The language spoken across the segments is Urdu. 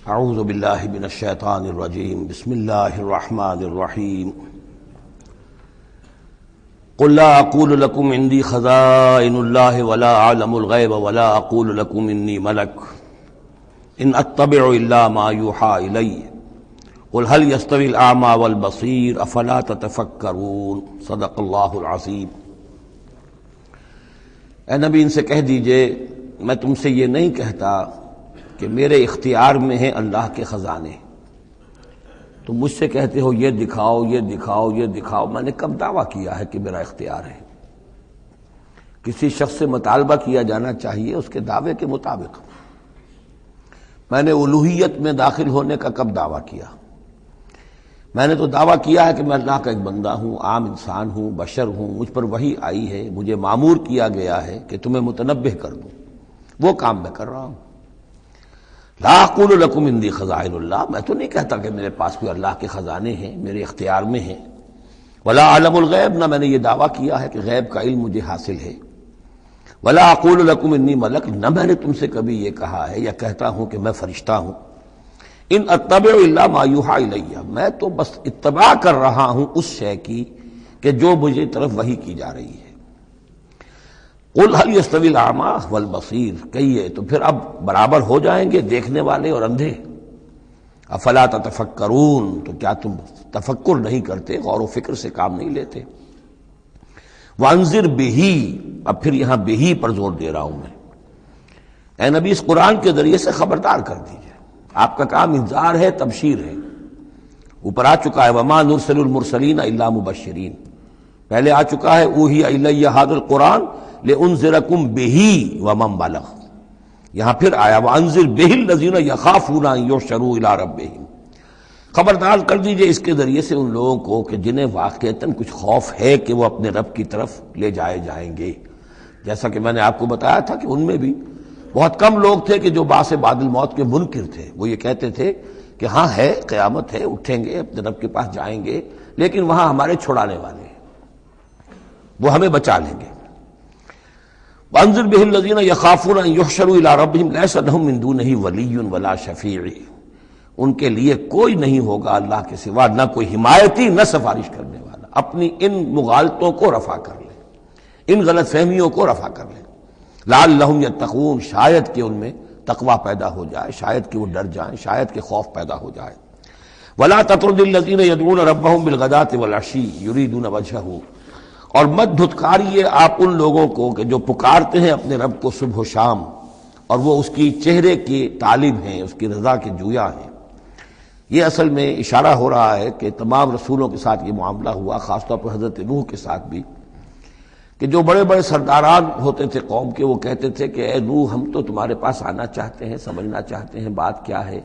اعوذ باللہ من الشیطان الرجیم بسم اللہ الرحمن الرحیم قل لا اقول لكم عندي خزائن الله ولا اعلم الغیب ولا اقول لكم انی ملک ان اتبع الا ما یوحى الی قل هل يستوي الاعمى والبصیر افلا تتفکرون صدق اللہ العظیم۔ اے نبی ان سے کہہ دیجئے میں تم سے یہ نہیں کہتا کہ میرے اختیار میں ہیں اللہ کے خزانے، تم مجھ سے کہتے ہو یہ دکھاؤ یہ دکھاؤ یہ دکھاؤ، میں نے کب دعویٰ کیا ہے کہ میرا اختیار ہے؟ کسی شخص سے مطالبہ کیا جانا چاہیے اس کے دعوے کے مطابق۔ میں نے الوہیت میں داخل ہونے کا کب دعویٰ کیا؟ میں نے تو دعویٰ کیا ہے کہ میں اللہ کا ایک بندہ ہوں، عام انسان ہوں، بشر ہوں، مجھ پر وحی آئی ہے، مجھے مامور کیا گیا ہے کہ تمہیں متنبہ کر دوں، وہ کام میں کر رہا ہوں۔ لا اقول لکم عندی خزائن اللہ، میں تو نہیں کہتا کہ میرے پاس کوئی اللہ کے خزانے ہیں، میرے اختیار میں ہیں۔ ولا اعلم الغیب، نہ میں نے یہ دعویٰ کیا ہے کہ غیب کا علم مجھے حاصل ہے۔ ولا اقول لکم انی ملک، نہ میں نے تم سے کبھی یہ کہا ہے یا کہتا ہوں کہ میں فرشتہ ہوں۔ ان اتبع الا ما یوحی الی، میں تو بس اتباع کر رہا ہوں اس شے کی کہ جو مجھے طرف وحی کی جا رہی ہے۔ قل هل يستوي الاعمى والبصیر، کہیے تو پھر اب برابر ہو جائیں گے دیکھنے والے اور اندھے؟ افلا تتفکرون، تو کیا تم تفکر نہیں کرتے، غور و فکر سے کام نہیں لیتے؟ وانذر بہ، اب پھر یہاں بہ پر زور دے رہا ہوں میں۔ اے نبی اس قرآن کے ذریعے سے خبردار کر دیجئے، آپ کا کام انذار ہے، تبشیر ہے۔ اوپر آ چکا ہے وما نرسل المرسلین الا مبشرین، پہلے آ چکا ہے اوحی الی ھذا القرآن لانذرکم بہ ومن بلغ، یہاں پھر آیا وانذر بہ الذین یخافون ان یحشروا الی ربہم، خبردار کر دیجئے اس کے ذریعے سے ان لوگوں کو کہ جنہیں واقعتاً کچھ خوف ہے کہ وہ اپنے رب کی طرف لے جائے جائیں گے۔ جیسا کہ میں نے آپ کو بتایا تھا کہ ان میں بھی بہت کم لوگ تھے کہ جو بعث بعد الموت کے منکر تھے، وہ یہ کہتے تھے کہ ہاں ہے، قیامت ہے، اٹھیں گے، اپنے رب کے پاس جائیں گے، لیکن وہاں ہمارے چھڑانے والے ہیں، وہ ہمیں بچا لیں گے۔ وانذر بہ الذین یخافون ان یحشروا الی ربہم لیس لہم من دونہ ولی ولا شفیع، ان کے لیے کوئی نہیں ہوگا اللہ کے سوا، نہ کوئی حمایتی نہ سفارش کرنے والا۔ اپنی ان مغالطوں کو رفع کر لیں، ان غلط فہمیوں کو رفع کر لیں۔ لعلہم یتقون، شاید کہ ان میں تقوی پیدا ہو جائے، شاید کہ وہ ڈر جائیں، شاید کہ خوف پیدا ہو جائے۔ ولا تطرد الذین یدعون ربہم بالغداۃ والعشی یریدون وجہہ، اور مت دھتکاریے آپ ان لوگوں کو کہ جو پکارتے ہیں اپنے رب کو صبح و شام اور وہ اس کی چہرے کے طالب ہیں، اس کی رضا کے جویا ہیں۔ یہ اصل میں اشارہ ہو رہا ہے کہ تمام رسولوں کے ساتھ یہ معاملہ ہوا، خاص طور پر حضرت نوح کے ساتھ بھی، کہ جو بڑے بڑے سرداران ہوتے تھے قوم کے، وہ کہتے تھے کہ اے نوح ہم تو تمہارے پاس آنا چاہتے ہیں، سمجھنا چاہتے ہیں بات کیا ہے،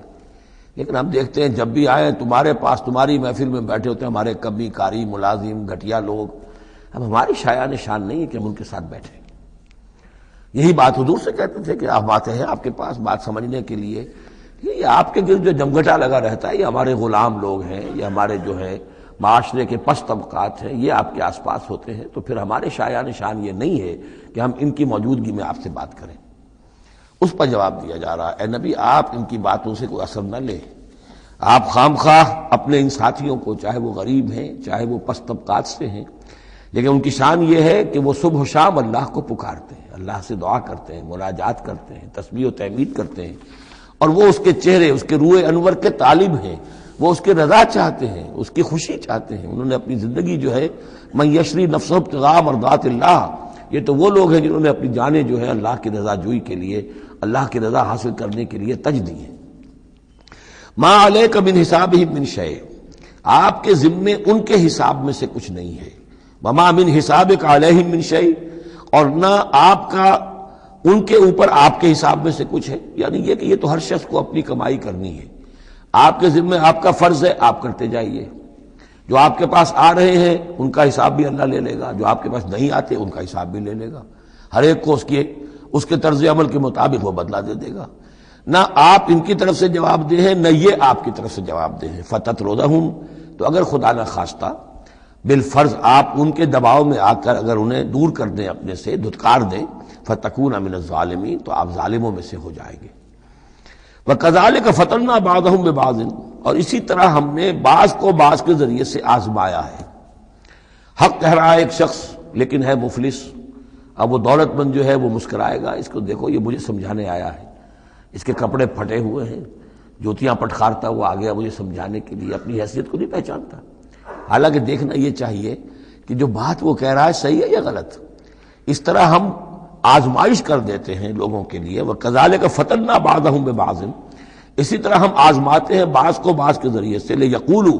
لیکن ہم دیکھتے ہیں جب بھی آئے تمہارے پاس، تمہاری محفل میں بیٹھے ہوتے ہیں ہمارے کمی کاری ملازم گھٹیا لوگ، اب ہماری شایان شان نہیں ہے کہ ہم ان کے ساتھ بیٹھیں۔ یہی بات حضور سے کہتے تھے کہ آپ آتے ہیں آپ کے پاس بات سمجھنے کے لیے، یہ آپ کے گرد جو جمگھٹا لگا رہتا ہے یہ ہمارے غلام لوگ ہیں، یہ ہمارے جو ہے معاشرے کے پست طبقات ہیں، یہ آپ کے آس پاس ہوتے ہیں، تو پھر ہمارے شایان شان یہ نہیں ہے کہ ہم ان کی موجودگی میں آپ سے بات کریں۔ اس پر جواب دیا جا رہا ہے اے نبی آپ ان کی باتوں سے کوئی اثر نہ لیں، آپ خام خواہ اپنے ان ساتھیوں کو، چاہے وہ غریب ہیں چاہے وہ پست طبقات سے ہیں، لیکن ان کی شان یہ ہے کہ وہ صبح و شام اللہ کو پکارتے ہیں، اللہ سے دعا کرتے ہیں، مناجات کرتے ہیں، تسبیح و تحمید کرتے ہیں، اور وہ اس کے چہرے، اس کے روح انور کے طالب ہیں، وہ اس کے رضا چاہتے ہیں، اس کی خوشی چاہتے ہیں۔ انہوں نے اپنی زندگی جو ہے من یشری نفسہ ابتغاء مرضات اللہ، یہ تو وہ لوگ ہیں جنہوں نے اپنی جانیں جو ہے اللہ کی رضا جوئی کے لیے، اللہ کی رضا حاصل کرنے کے لیے تج دی ہیں۔ ما علیک من حسابہم من شیء، آپ کے ذمے ان کے حساب میں سے کچھ نہیں ہے۔ وما من حسابک علیہم من شیء، اور نہ آپ کا ان کے اوپر آپ کے حساب میں سے کچھ ہے، یعنی یہ کہ یہ تو ہر شخص کو اپنی کمائی کرنی ہے، آپ کے ذمہ آپ کا فرض ہے آپ کرتے جائیے، جو آپ کے پاس آ رہے ہیں ان کا حساب بھی اللہ لے لے گا، جو آپ کے پاس نہیں آتے ان کا حساب بھی لے لے گا، ہر ایک کو اس کے طرز عمل کے مطابق وہ بدلہ دے دے گا۔ نہ آپ ان کی طرف سے جواب دہ ہیں نہ یہ آپ کی طرف سے جواب دہ ہیں۔ فتطردہم، تو اگر خدا نہ خواستہ بالفرض آپ ان کے دباؤ میں آ کر اگر انہیں دور کر دیں، اپنے سے دھتکار دیں، فتکون من الظالمین، تو آپ ظالموں میں سے ہو جائیں گے۔ وَكَذَلِكَ فَتَنَّا بَعْضَهُم بِبَعْضٍ، اور اسی طرح ہم نے بعض کو بعض کے ذریعے سے آزمایا ہے۔ حق کہہ رہا ہے ایک شخص لیکن ہے مفلس، اب وہ دولت مند جو ہے وہ مسکرائے گا، اس کو دیکھو یہ مجھے سمجھانے آیا ہے، اس کے کپڑے پھٹے ہوئے ہیں، جوتیاں پٹخارتا ہوا آ گیا مجھے سمجھانے کے لیے، اپنی حیثیت کو نہیں پہچانتا۔ حالانکہ دیکھنا یہ چاہیے کہ جو بات وہ کہہ رہا ہے صحیح ہے یا غلط۔ اس طرح ہم آزمائش کر دیتے ہیں لوگوں کے لیے، وَكَذَلِكَ فَتَنَّا بَعْضَهُم بِبَعْضٍ، اسی طرح ہم آزماتے ہیں بعض کو بعض کے ذریعے سے، لِيَقُولُوا،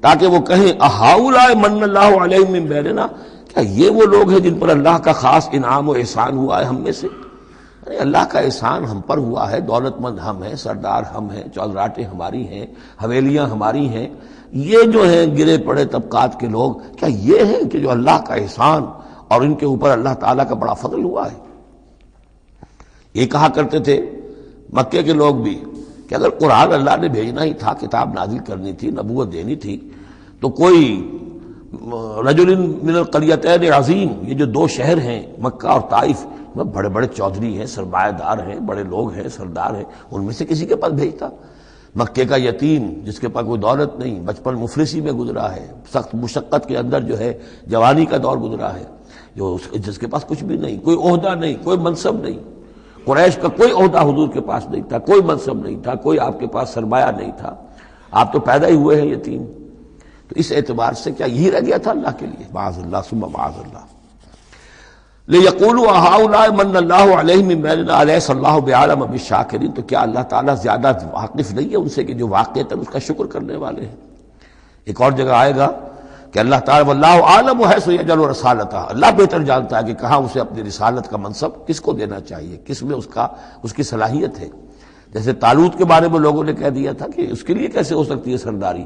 تاکہ وہ کہیں أَهَٰؤُلَاءِ مَنَّ اللَّهُ عَلَيْهِم مِّن بَيْنِنَا، کیا یہ وہ لوگ ہیں جن پر اللہ کا خاص انعام و احسان ہوا ہے ہم میں سے؟ اللہ کا احسان ہم پر ہوا ہے، دولت مند ہم ہیں، سردار ہم ہیں، چودراٹیں ہماری ہیں، حویلیاں ہماری ہیں، یہ جو ہیں گرے پڑے طبقات کے لوگ، کیا یہ ہیں کہ جو اللہ کا احسان اور ان کے اوپر اللہ تعالیٰ کا بڑا فضل ہوا ہے؟ یہ کہا کرتے تھے مکے کے لوگ بھی کہ اگر قرآن اللہ نے بھیجنا ہی تھا، کتاب نازل کرنی تھی، نبوت دینی تھی، تو کوئی رجل من القریتین عظیم، یہ جو دو شہر ہیں مکہ اور طائف، بڑے بڑے چودھری ہیں، سرمایہ دار ہیں، بڑے لوگ ہیں، سردار ہیں، ان میں سے کسی کے پاس بھیجتا۔ مکے کا یتیم جس کے پاس کوئی دولت نہیں، بچپن مفلسی میں گزرا ہے، سخت مشقت کے اندر جو ہے جوانی کا دور گزرا ہے، جس کے پاس کچھ بھی نہیں، کوئی عہدہ نہیں، کوئی منصب نہیں، قریش کا کوئی عہدہ حضور کے پاس نہیں تھا، کوئی منصب نہیں تھا، کوئی آپ کے پاس سرمایہ نہیں تھا، آپ تو پیدا ہی ہوئے ہیں یتیم، تو اس اعتبار سے کیا یہی رہ گیا تھا اللہ کے لیے؟ معاذ اللہ ثم معاذ اللہ۔ لِيَقُولُوا أَهَٰؤُلَاءِ مَنَّ اللَّهُ عَلَيْهِم مِّن بَيْنِنَا أَلَيْسَ اللَّهُ بِأَعْلَمَ بِالشَّاكِرِينَ، تو کیا اللہ تعالیٰ زیادہ واقف نہیں ہے ان سے کہ جو واقعتاً اس کا شکر کرنے والے ہیں؟ ایک اور جگہ آئے گا کہ اللہ تعالیٰ وَاللَّهُ أَعْلَمُ حَيْثُ يَجْعَلُ رِسَالَتَهُ، اللہ بہتر جانتا ہے کہ کہاں اسے اپنی رسالت کا منصب کس کو دینا چاہیے، کس میں اس کی صلاحیت ہے۔ جیسے طالوت کے بارے میں لوگوں نے کہہ دیا تھا کہ اس کے لیے کیسے ہو سکتی ہے سرداری،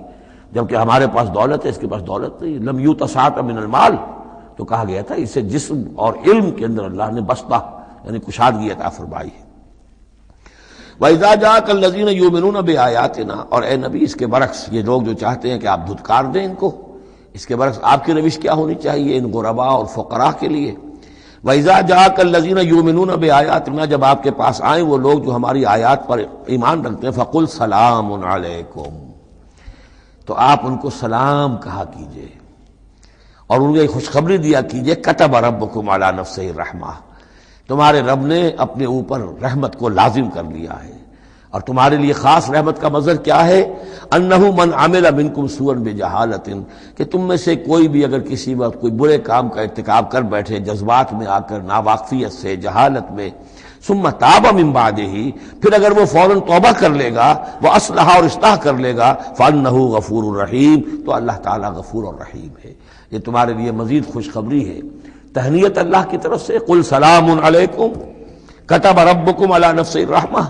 جبکہ ہمارے پاس دولت ہے، اس کے پاس دولت نہیں، لم یؤت سعۃ من المال، تو کہا گیا تھا اسے جسم اور علم کے اندر اللہ نے بسطہ یعنی کشادگی عطا فرمائی ہے۔ وَإِذَا جَاءَكَ الَّذِينَ يُؤْمِنُونَ بِآيَاتِنَا، اور اے نبی اس کے برعکس یہ لوگ جو چاہتے ہیں کہ آپ دھتکار دیں ان کو، اس کے برعکس آپ کی روش کیا ہونی چاہیے ان غرباء اور فقراء کے لیے؟ وَإِذَا جَاءَكَ الَّذِينَ يُؤْمِنُونَ بِآيَاتِنَا، جب آپ کے پاس آئیں وہ لوگ جو ہماری آیات پر ایمان رکھتے ہیں، فَقُلْ سَلَامٌ عَلَيْكُمْ، تو آپ ان کو سلام کہا کیجئے اور ان کو ایک خوشخبری دیا کیجئے، کتب ربکم علی نفسہ الرحمہ، تمہارے رب نے اپنے اوپر رحمت کو لازم کر لیا ہے، اور تمہارے لیے خاص رحمت کا مظہر کیا ہے؟ انہ من عمل منکم سوءا بجہالۃ، کہ تم میں سے کوئی بھی اگر کسی وقت کوئی برے کام کا ارتکاب کر بیٹھے جذبات میں آ کر، ناواقفیت سے، جہالت میں، ثم تاب من بعدہ، پھر اگر وہ فوراً توبہ کر لے گا، وہ اصلاح اور اصلاح کر لے گا، فانہ غفور الرحیم، تو اللہ تعالیٰ غفور اور رحیم ہے۔ یہ تمہارے لیے مزید خوشخبری ہے، تہنیت اللہ کی طرف سے، قل سلام علیکم کتب ربکم علی نفسہ الرحمہ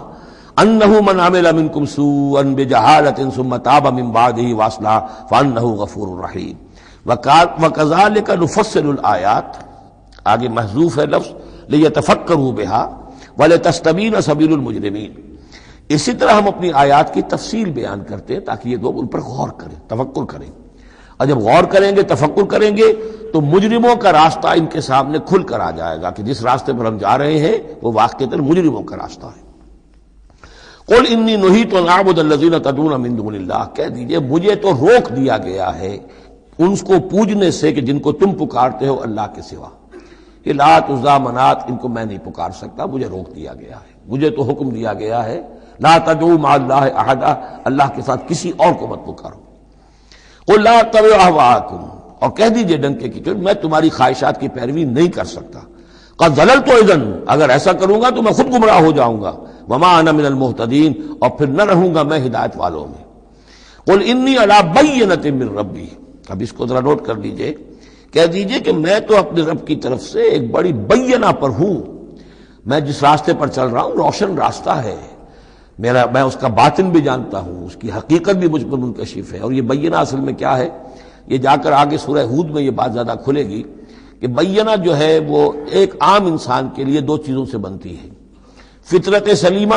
انہ من عمل منکم سوءا بجہالۃ ثم تاب من بعدہ واصلح فانہ غفور الرحیم۔ وکذالک نفصل الآیات، آگے محذوف ہے لفظ لیتفکروا بہا ولتستبین سبیل المجرمین، اسی طرح ہم اپنی آیات کی تفصیل بیان کرتے ہیں تاکہ یہ لوگ ان پر غور کریں، تفکر کریں، اور جب غور کریں گے، تفکر کریں گے، تو مجرموں کا راستہ ان کے سامنے کھل کر آ جائے گا کہ جس راستے پر ہم جا رہے ہیں وہ واقعتاً مجرموں کا راستہ ہے۔ قل انی نہیت ان اعبد الذین تدعون من دون اللہ، کہہ دیجئے مجھے تو روک دیا گیا ہے ان کو پوجنے سے کہ جن کو تم پکارتے ہو اللہ کے سوا، یہ لات عزا منات، ان کو میں نہیں پکار سکتا، مجھے روک دیا گیا ہے، مجھے تو حکم دیا گیا ہے لا تدعوا مع اللہ احدا، اللہ کے ساتھ کسی اور کو مت پکارو۔ قل لا اتبع اہواءکم، اور کہہ دیجئے ڈنکے کی چوٹ میں تمہاری خواہشات کی پیروی نہیں کر سکتا، قد ضللت اذن، اگر ایسا کروں گا تو میں خود گمراہ ہو جاؤں گا، وما انا من المہتدین، اور پھر نہ رہوں گا میں ہدایت والوں میں۔ قل انی علی بینۃ من ربی، اب اس کو ذرا نوٹ کر لیجئے، کہہ دیجئے کہ میں تو اپنے رب کی طرف سے ایک بڑی بینہ پر ہوں، میں جس راستے پر چل رہا ہوں روشن راستہ ہے، میں اس کا باطن بھی جانتا ہوں، اس کی حقیقت بھی مجھ پر منکشف ہے۔ اور یہ بینہ اصل میں کیا ہے، یہ جا کر آگے سورہ ہود میں یہ بات زیادہ کھلے گی کہ بینہ جو ہے وہ ایک عام انسان کے لیے دو چیزوں سے بنتی ہے، فطرت سلیمہ،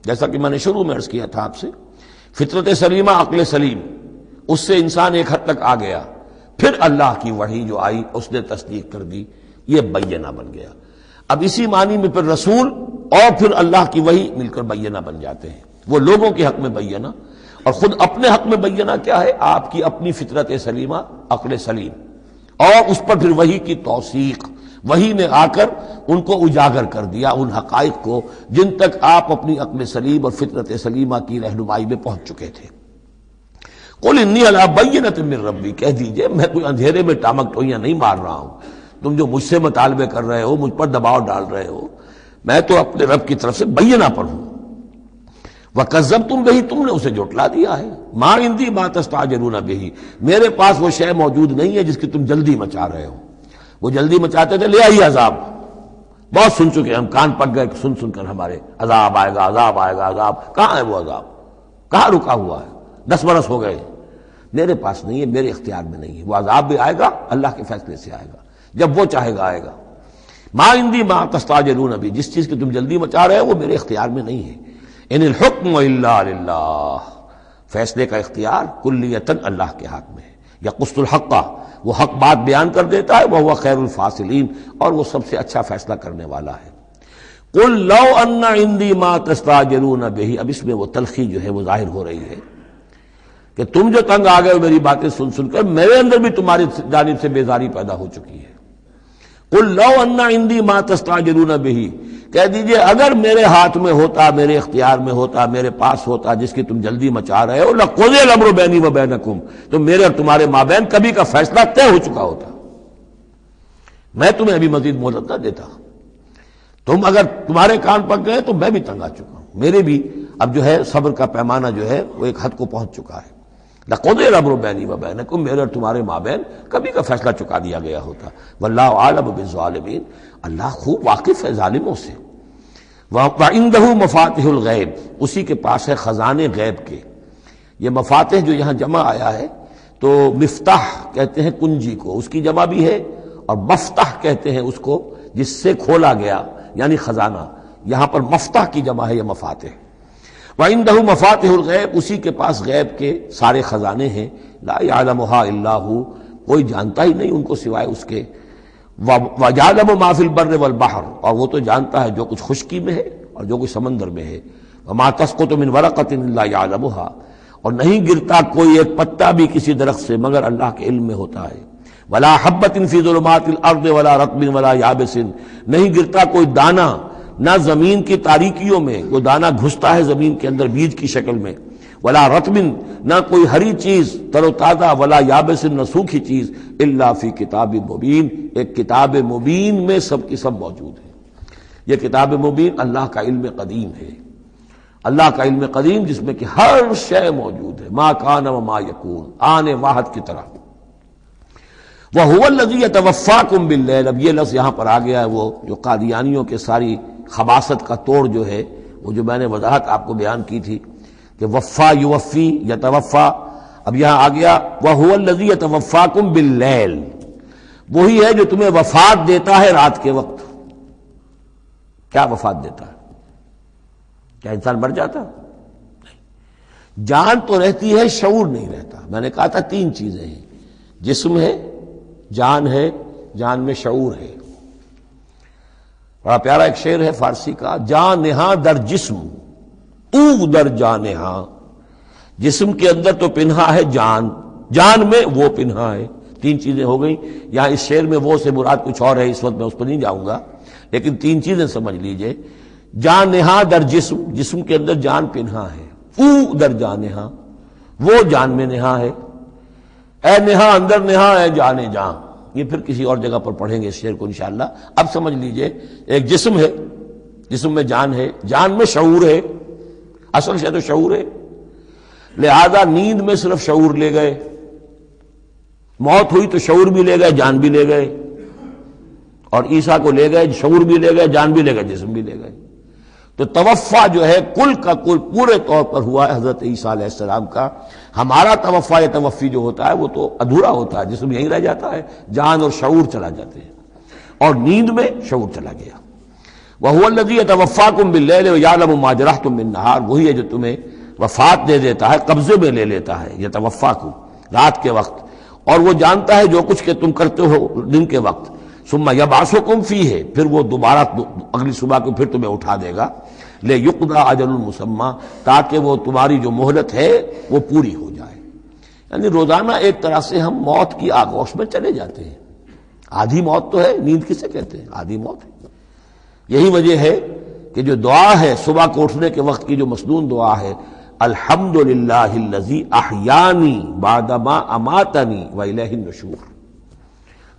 جیسا کہ میں نے شروع میں عرض کیا تھا آپ سے، فطرت سلیمہ، عقل سلیم، اس سے انسان ایک حد تک آ گیا، پھر اللہ کی وحی جو آئی اس نے تصدیق کر دی، یہ بینہ بن گیا۔ اب اسی معنی میں پھر رسول اور پھر اللہ کی وحی مل کر بینہ بن جاتے ہیں. وہ لوگوں کے حق میں بینہ اور خود اپنے حق میں بینہ کیا ہے؟ آپ کی اپنی فطرت سلیمہ، عقل سلیم، اور اس پر پھر وحی کی توثیق. وحی نے آ کر ان کو اجاگر کر دیا، ان حقائق کو جن تک آپ اپنی عقل سلیم اور فطرت سلیمہ کی رہنمائی میں پہنچ چکے تھے. قل انی علی بینۃ من ربی، کہہ دیجئے میں کوئی اندھیرے میں ٹامک ٹوئیاں نہیں مار رہا ہوں. تم جو مجھ سے مطالبے کر رہے ہو، مجھ پر دباؤ ڈال رہے ہو، میں تو اپنے رب کی طرف سے بینہ پر ہوں. وَكَذَّبْتُمْ بِهِ، تم نے اسے جھٹلا دیا ہے. مَا عِندِي مَا تَسْتَعْجِلُونَ بِهِ، میرے پاس وہ شے موجود نہیں ہے جس کی تم جلدی مچا رہے ہو. وہ جلدی مچاتے تھے، لے آئیے عذاب. بہت سن چکے ہم، کان پک گئے سن سن کر ہمارے، عذاب آئے گا، عذاب آئے گا، عذاب. کہاں ہے وہ عذاب؟ کہاں رکا ہوا ہے؟ 10 برس ہو گئے. میرے پاس نہیں ہے، میرے اختیار میں نہیں ہے. وہ عذاب بھی آئے گا، اللہ کے فیصلے سے آئے گا، جب وہ چاہے گا آئے گا. ما عندی ما تستعجلون بہ، جس چیز کی تم جلدی مچا رہے ہو وہ میرے اختیار میں نہیں ہے. ان الحکم الا للہ، فیصلے کا اختیار کلیتاً اللہ کے ہاتھ میں ہے. یقص الحق، وہ حق بات بیان کر دیتا ہے. وہ خیر الفاصلین، اور وہ سب سے اچھا فیصلہ کرنے والا ہے. قل لو ان عندی ما تستعجلون بہ، اب اس میں وہ تلخی جو ہے وہ ظاہر ہو رہی ہے کہ تم جو تنگ آ گئے ہو میری باتیں سن سن کر، میرے اندر بھی تمہاری جانب سے بیزاری پیدا ہو چکی ہے. قل لو ان عندی ما تستعجلون بہ، کہہ دیجئے اگر میرے ہاتھ میں ہوتا، میرے اختیار میں ہوتا، میرے پاس ہوتا جس کی تم جلدی مچا رہے ہو، لقضی الامر بینی و بینکم، تو میرے اور تمہارے مابین کبھی کا فیصلہ طے ہو چکا ہوتا. میں تمہیں ابھی مزید مہلت نہ دیتا. تم اگر تمہارے کان پک گئے تو میں بھی تنگ آ چکا ہوں. میرے بھی اب جو ہے صبر کا پیمانہ جو ہے وہ ایک حد کو پہنچ چکا ہے. لقضی الامر بینی و بینکم، میرے اور تمہارے مابین کبھی کا فیصلہ چکا دیا گیا ہوتا. واللہ عالم بالظالمین، اللہ خوب واقف ہے ظالموں سے. وَعِندَهُ مَفَاتِحُ الْغَيْبِ، اسی کے پاس ہے خزانے غیب کے. یہ مفاتح جو یہاں جمع آیا ہے تو مفتاح کہتے ہیں کنجی کو، اس کی جمع بھی ہے، اور مفتاح کہتے ہیں اس کو جس سے کھولا گیا، یعنی خزانہ. یہاں پر مفتاح کی جمع ہے یہ مفاتح. وَعِندَهُ مَفَاتِحُ الْغَيْبِ، اسی کے پاس غیب کے سارے خزانے ہیں. لا يعلمها الا هو، کوئی جانتا ہی نہیں ان کو سوائے اس کے. وَيَعْلَمُ مَا فِي الْبَرِّ وَالْبَحْرِ، اور وہ تو جانتا ہے جو کچھ خشکی میں ہے اور جو کچھ سمندر میں ہے. وَمَا تَسْقُطُ مِنْ وَرَقَةٍ إِلَّا يَعْلَمُهَا، اور نہیں گرتا کوئی ایک پتا بھی کسی درخت سے مگر اللہ کے علم میں ہوتا ہے. وَلَا حَبَّةٍ فِي ظُلُمَاتِ الْأَرْضِ وَلَا رَطْبٍ وَلَا يَابِسٍ، نہیں گرتا کوئی دانہ نہ زمین کی تاریکیوں میں، وہ دانہ گھستا ہے زمین کے اندر بیج کی شکل میں. ولا رطبن، نہ کوئی ہری چیز تر و تازہ، ولا یابس، نہ سوکھی چیز، الا فی کتاب مبین، ایک کتاب مبین میں سب کی سب موجود ہے. یہ کتاب مبین اللہ کا علم قدیم ہے، اللہ کا علم قدیم جس میں کہ ہر شے موجود ہے. ما کان و ما یکون، آن واحد کی طرح. وَهُوَ الَّذِي يَتَوَفَّاكُم بِاللَّيْلِ، اب یہ لفظ یہاں پر آ گیا ہے، وہ جو قادیانیوں کے ساری خباثت کا توڑ جو ہے، وہ جو میں نے وضاحت آپ کو بیان کی تھی کہ وفا یوفی یتوفا، اب یہاں آ گیا وَهُوَ الَّذِي يَتَوَفَّاكُم بِاللَّيْلِ، وہی ہے جو تمہیں وفات دیتا ہے رات کے وقت. کیا وفات دیتا ہے؟ کیا انسان مر جاتا؟ نہیں، جان تو رہتی ہے، شعور نہیں رہتا. میں نے کہا تھا 3 چیزیں ہیں، جسم ہے، جان ہے، جان میں شعور ہے. بڑا پیارا ایک شعر ہے فارسی کا، جان نہاں در جسم او در جان نہاں، جسم کے اندر تو پنہا ہے جان، جان میں وہ پنہا ہے. 3 چیزیں ہو گئیں. یہاں اس شعر میں وہ سے مراد کچھ اور ہے، اس وقت میں اس پر نہیں جاؤں گا، لیکن 3 چیزیں سمجھ لیجئے. جان نہاں در جسم، جسم کے اندر جان پنہا ہے. او در جان نہاں، وہ جان میں نہاں ہے. اے نہاں اندر نہاں اے جان جان، یہ پھر کسی اور جگہ پر پڑھیں گے اس شعر کو انشاءاللہ. اب سمجھ لیجئے، ایک جسم ہے، جسم میں جان ہے، جان میں شعور ہے، اصل شے تو شعور ہے. لہذا نیند میں صرف شعور لے گئے، موت ہوئی تو شعور بھی لے گئے، جان بھی لے گئے. اور عیسیٰ کو لے گئے، شعور بھی لے گئے، جان بھی لے گئے، جسم بھی لے گئے. تو توفع جو ہے کل کا کل پورے طور پر ہوا ہے حضرت عیسیٰ علیہ السلام کا. ہمارا توفع یا توفی جو ہوتا ہے وہ تو ادھورا ہوتا ہے، جسم یہیں رہ جاتا ہے، جان اور شعور چلا جاتے ہیں، اور نیند میں شعور چلا گیا. وَهُوَ الَّذِي يَتَوَفَّاكُم بِاللَّيْلِ وَيَعْلَمُ مَا جَرَحْتُم بِالنَّهَارِ، وہی ہے جو تمہیں وفات دے دیتا ہے، قبضے میں لے لیتا ہے، یتوفاکم رات کے وقت، اور وہ جانتا ہے جو کچھ کہ تم کرتے ہو دن کے وقت. ثم یبعثکم فیہ، پھر وہ دوبارہ اگلی صبح کو پھر تمہیں اٹھا دے گا، لیقضی اجل مسمی، تاکہ وہ تمہاری جو مہلت ہے وہ پوری ہو جائے۔ یعنی روزانہ ایک طرح سے ہم موت کی آغوش میں چلے جاتے ہیں۔ آدھی موت تو ہے، نیند کسے کہتے ہیں؟ آدھی موت ہے۔ یہی وجہ ہے کہ جو دعا ہے صبح کو اٹھنے کے وقت کی جو مسنون دعا ہے، الحمدللہ الذی احیانی بعدما اماتنی والیہ النشور،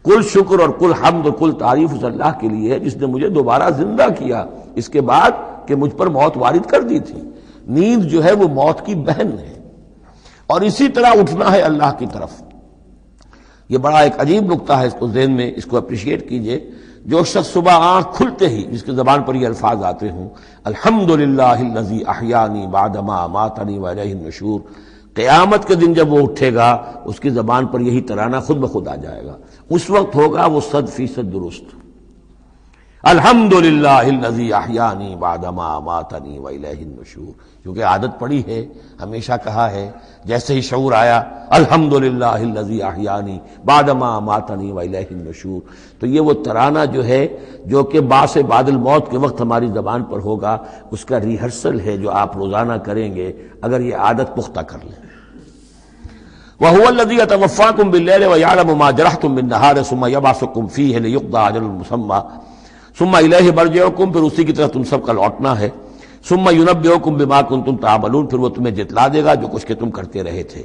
کل شکر اور کل حمد اور کل تعریف اس اللہ کے لیے ہے جس نے مجھے دوبارہ زندہ کیا اس کے بعد کہ مجھ پر موت وارد کر دی تھی۔ نیند جو ہے وہ موت کی بہن ہے، اور اسی طرح اٹھنا ہے اللہ کی طرف۔ یہ بڑا ایک عجیب نکتہ ہے، اس کو ذہن میں اس کو اپریشیٹ کیجئے۔ جو شخص صبح آنکھ کھلتے ہی جس کے زبان پر یہ الفاظ آتے ہوں، الحمدللہ الذی احیانی بعدما اماتنی والیہ النشور، قیامت کے دن جب وہ اٹھے گا اس کی زبان پر یہی ترانہ خود بخود آ جائے گا، اس وقت ہوگا وہ 100% درست۔ الحمدللہ الذی احیانی بعدما اماتنی والیہ النشور، کیونکہ عادت پڑی ہے، ہمیشہ کہا ہے، جیسے ہی شعور آیا الحمدللہ الذی احیانی بعدما اماتنی والیہ النشور، تو یہ وہ ترانہ جو ہے جو کہ باعث بعد الموت کے وقت ہماری زبان پر ہوگا، اس کا ریہرسل ہے جو آپ روزانہ کریں گے اگر یہ عادت پختہ کر لیں۔ وَهُوَ الَّذِي يَتَوَفَّاكُم بِاللَّيْلِ وَيَعْلَمُ مَا جَرَحْتُم بِالنَّهَارِ ثُمَّ يَبْعَثُكُم فِيهِ لِيُقْضَىٰ أَجَلٌ مُّسَمًّى ثُمَّ إِلَيْهِ مَرْجِعُكُم، پھر اسی کی طرف تم سب کا لوٹنا ہے۔ ثُمَّ يُنَبِّئُكُم بِمَا كُنتُمْ تَعْمَلُونَ، پھر وہ تمہیں جتلا دے گا جو کچھ کہ تم کرتے رہے تھے۔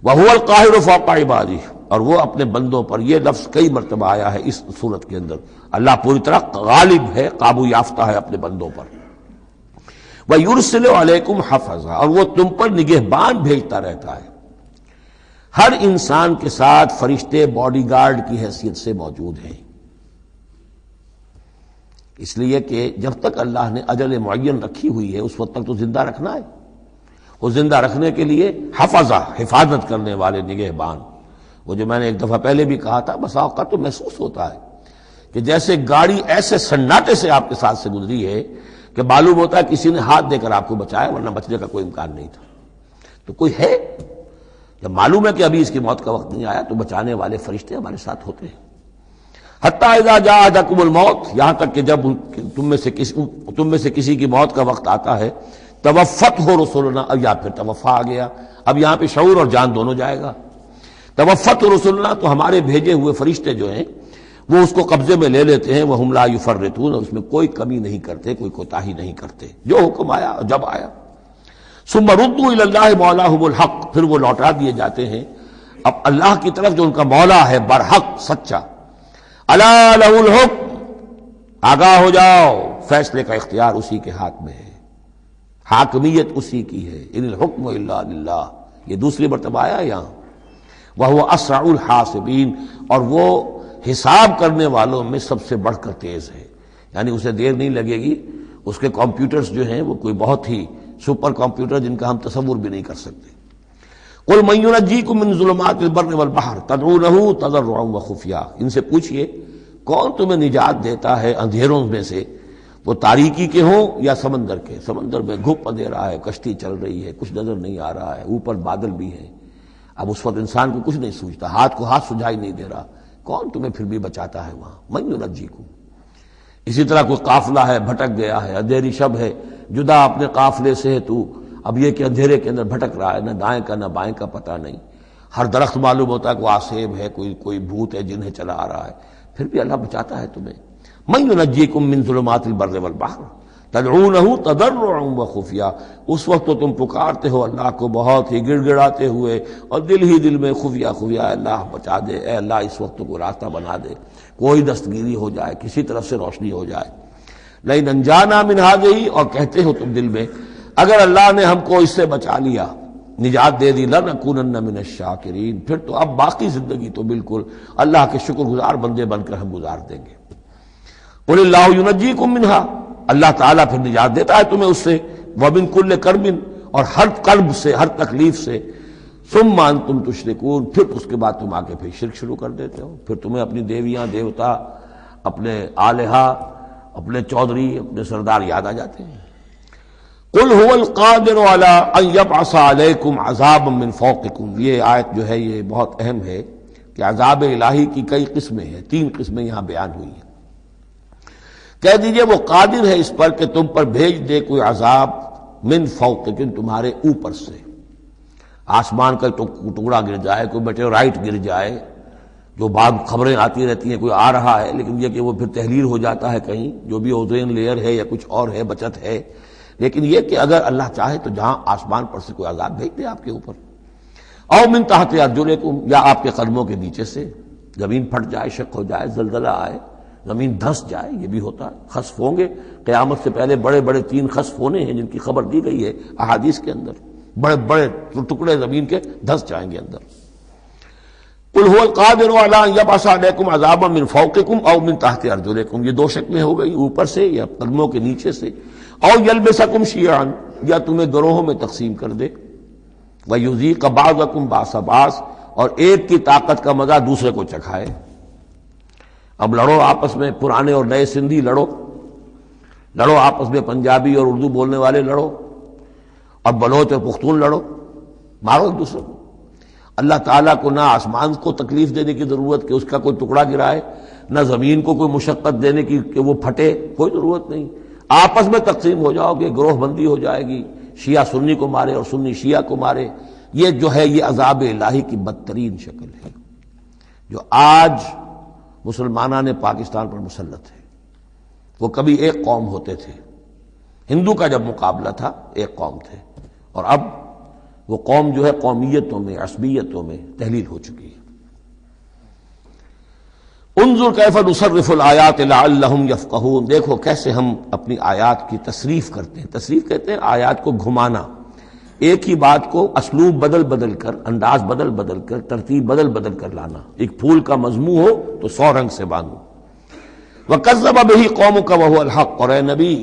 وَهُوَ الْقَاهِرُ فَوْقَ عِبَادِهِ، اور وہ اپنے بندوں پر، یہ لفظ کئی مرتبہ آیا ہے اس صورت کے اندر، اللہ پوری طرح غالب ہے، قابو یافتہ ہے اپنے بندوں پر۔ وَيُرْسِلُ عَلَيْكُمْ حَفَظًا، اور وہ تم پر نگہبان بھیجتا رہتا ہے۔ ہر انسان کے ساتھ فرشتے باڈی گارڈ کی حیثیت سے موجود ہیں، اس لیے کہ جب تک اللہ نے اجل معین رکھی ہوئی ہے اس وقت تک تو زندہ رکھنا ہے۔ وہ زندہ رکھنے کے لیے حفظہ، حفاظت کرنے والے نگہبان، وہ جو میں نے ایک دفعہ پہلے بھی کہا تھا، بسا اوقات تو محسوس ہوتا ہے کہ جیسے گاڑی ایسے سناٹے سے آپ کے ساتھ سے گزری ہے کہ معلوم ہوتا ہے کسی نے ہاتھ دے کر آپ کو بچایا، ورنہ بچنے کا کوئی امکان نہیں تھا۔ تو کوئی ہے، جب معلوم ہے کہ ابھی اس کی موت کا وقت نہیں آیا تو بچانے والے فرشتے ہمارے ساتھ ہوتے ہیں۔ حتیٰ اذا جاء احدکم الموت، یہاں تک کہ جب تم میں سے کسی کی موت کا وقت آتا ہے، توفتہ رسلنا، اب یا پھر توفا آ گیا، اب یہاں پہ شعور اور جان دونوں جائے گا۔ توفتہ رسلنا، تو ہمارے بھیجے ہوئے فرشتے جو ہیں وہ اس کو قبضے میں لے لیتے ہیں، وہم لا یفرطون، اس میں کوئی کمی نہیں کرتے، کوئی کوتاہی نہیں کرتے، جو حکم آیا جب آیا۔ ثم ردوا الی اللہ مولاہم الحق، پھر وہ لوٹا دیے جاتے ہیں اب اللہ کی طرف جو ان کا مولا ہے برحق، سچا۔ الا لہ الحکم، آگاہ ہو جاؤ، فیصلے کا اختیار اسی کے ہاتھ میں ہے، حاکمیت اسی کی ہے۔ ان الحکم الا للہ، یہ دوسری مرتبہ آیا یہاں۔ وہو اسرع الحاسبین، اور وہ حساب کرنے والوں میں سب سے بڑھ کر تیز ہے، یعنی اسے دیر نہیں لگے گی۔ اس کے کمپیوٹرز جو ہیں وہ کوئی بہت ہی سپر کمپیوٹر جن کا ہم تصور بھی نہیں کر سکتے۔ قل من ینجیکم من ظلمات البر والبحر تدعونہ تضرعا وخفیا، ان سے پوچھئے کون تمہیں نجات دیتا ہے اندھیروں میں سے، وہ تاریکی کے ہوں یا سمندر کے۔ سمندر میں گھپ اندھیرا ہے، کشتی چل رہی ہے، کچھ نظر نہیں آ رہا ہے، اوپر بادل بھی ہیں، اب اس وقت انسان کو کچھ نہیں سوچتا، ہاتھ کو ہاتھ سجھائی نہیں دے رہا، کون تمہیں پھر بھی بچاتا ہے وہاں؟ من ینجیکم۔ اسی طرح کوئی قافلہ ہے بھٹک گیا ہے، اندھیری شب ہے، جدا اپنے قافلے سے ہے تو، اب یہ کہ اندھیرے کے اندر بھٹک رہا ہے، نہ دائیں کا نہ بائیں کا پتہ نہیں، ہر درخت معلوم ہوتا ہے کوئی آسیب ہے، کوئی بھوت ہے جنہیں چلا آ رہا ہے، پھر بھی اللہ بچاتا ہے تمہیں۔ من ینجیکم من ظلمات البر والبحر تدعونہ تضرعا وخفیا، اس وقت تو تم پکارتے ہو اللہ کو بہت ہی گڑ گڑاتے ہوئے اور دل ہی دل میں خفیہ خفیہ، اے اللہ بچا دے، اے اللہ اس وقت کو راستہ بنا دے، کوئی دستگیری ہو جائے، کسی طرف سے روشنی ہو جائے۔ لئن انجانا من ہذہ، اور کہتے ہو تم دل میں اگر اللہ نے ہم کو اس سے بچا لیا، نجات دے دی، لنکونن من الشاکرین، پھر تو اب باقی زندگی تو بالکل اللہ کے شکر گزار بندے بن کر ہم گزار دیں گے۔ قل اللہ ینجیکم منہا، اللہ تعالیٰ پھر نجات دیتا ہے تمہیں اس سے، ومن کل کرب، اور ہر کرب سے، ہر تکلیف سے، ثم انتم تشرکون، پھر اس کے بعد تم آگے پھر شرک شروع کر دیتے ہو، پھر تمہیں اپنی دیویاں دیوتا، اپنے آلہہ، اپنے چودھری، اپنے سردار یاد آ جاتے ہیں۔ قل هو القادر على ان يبعث عليكم عذابا من فوقكم، یہ آیت جو ہے یہ بہت اہم ہے۔ کہ عذاب الہی کی کئی قسمیں ہیں، 3 قسمیں یہاں بیان ہوئی ہیں۔ کہہ دیجئے وہ قادر ہے اس پر کہ تم پر بھیج دے کوئی عذاب من فوقکم، تمہارے اوپر سے، آسمان کا ٹکڑا گر جائے، کوئی میٹیورائٹ گر جائے، جو بعض خبریں آتی رہتی ہیں کوئی آ رہا ہے، لیکن یہ کہ وہ پھر تحلیل ہو جاتا ہے کہیں، جو بھی اوزون لیئر ہے یا کچھ اور ہے، بچت ہے، لیکن یہ کہ اگر اللہ چاہے تو جہاں آسمان پر سے کوئی عذاب بھیج دے آپ کے اوپر، او من تحت ارجلکم، یا آپ کے قدموں کے نیچے سے زمین پھٹ جائے، شق ہو جائے، زلزلہ آئے، زمین دھس جائے، یہ بھی ہوتا ہے، خسف ہوں گے، قیامت سے پہلے بڑے بڑے 3 خسف ہونے ہیں جن کی خبر دی گئی ہے احادیث کے اندر، بڑے بڑے ٹکڑے زمین کے دھس جائیں گے اندر۔ قل هو القادر على ان يبعث عليكم عذابا من فوقكم او من تحت ارجلكم، یہ 2 شکلیں ہو گئی، اوپر سے یا قدموں کے نیچے سے، او يلبسكم شيعا، یا تمہیں گروہوں میں تقسیم کر دے، ويذيق بعضكم باس بعض، اور ایک کی طاقت کا مزہ دوسرے کو چکھائے۔ اب لڑو آپس میں، پرانے اور نئے سندھی لڑو آپس میں، پنجابی اور اردو بولنے والے لڑو، اور بلوچ اور پختون لڑو، مارو ایک دوسرے کو۔ اللہ تعالیٰ کو نہ آسمان کو تکلیف دینے کی ضرورت کہ اس کا کوئی ٹکڑا گرائے، نہ زمین کو کوئی مشقت دینے کی کہ وہ پھٹے، کوئی ضرورت نہیں، آپس میں تقسیم ہو جاؤ گے، گروہ بندی ہو جائے گی، شیعہ سنی کو مارے اور سنی شیعہ کو مارے۔ یہ جو ہے یہ عذاب الہی کی بدترین شکل ہے جو آج مسلمانان پاکستان پر مسلط ہے۔ وہ کبھی ایک قوم ہوتے تھے، ہندو کا جب مقابلہ تھا ایک قوم تھے، اور اب وہ قوم جو ہے قومیتوں میں، عصبیتوں میں تحلیل ہو چکی ہے۔ انظر کیف نصرف الآیات لعلہم یفقہون، دیکھو کیسے ہم اپنی آیات کی تصریف کرتے ہیں۔ تصریف کہتے ہیں آیات کو گھمانا، ایک ہی بات کو اسلوب بدل بدل کر، انداز بدل بدل کر، ترتیب بدل بدل کر لانا۔ ایک پھول کا مضمون ہو تو 100 رنگ سے باندھو۔ وَكَذَّبَ بِهِ قَوْمُكَ وَهُوَ الْحَقُّ، اور اے نبی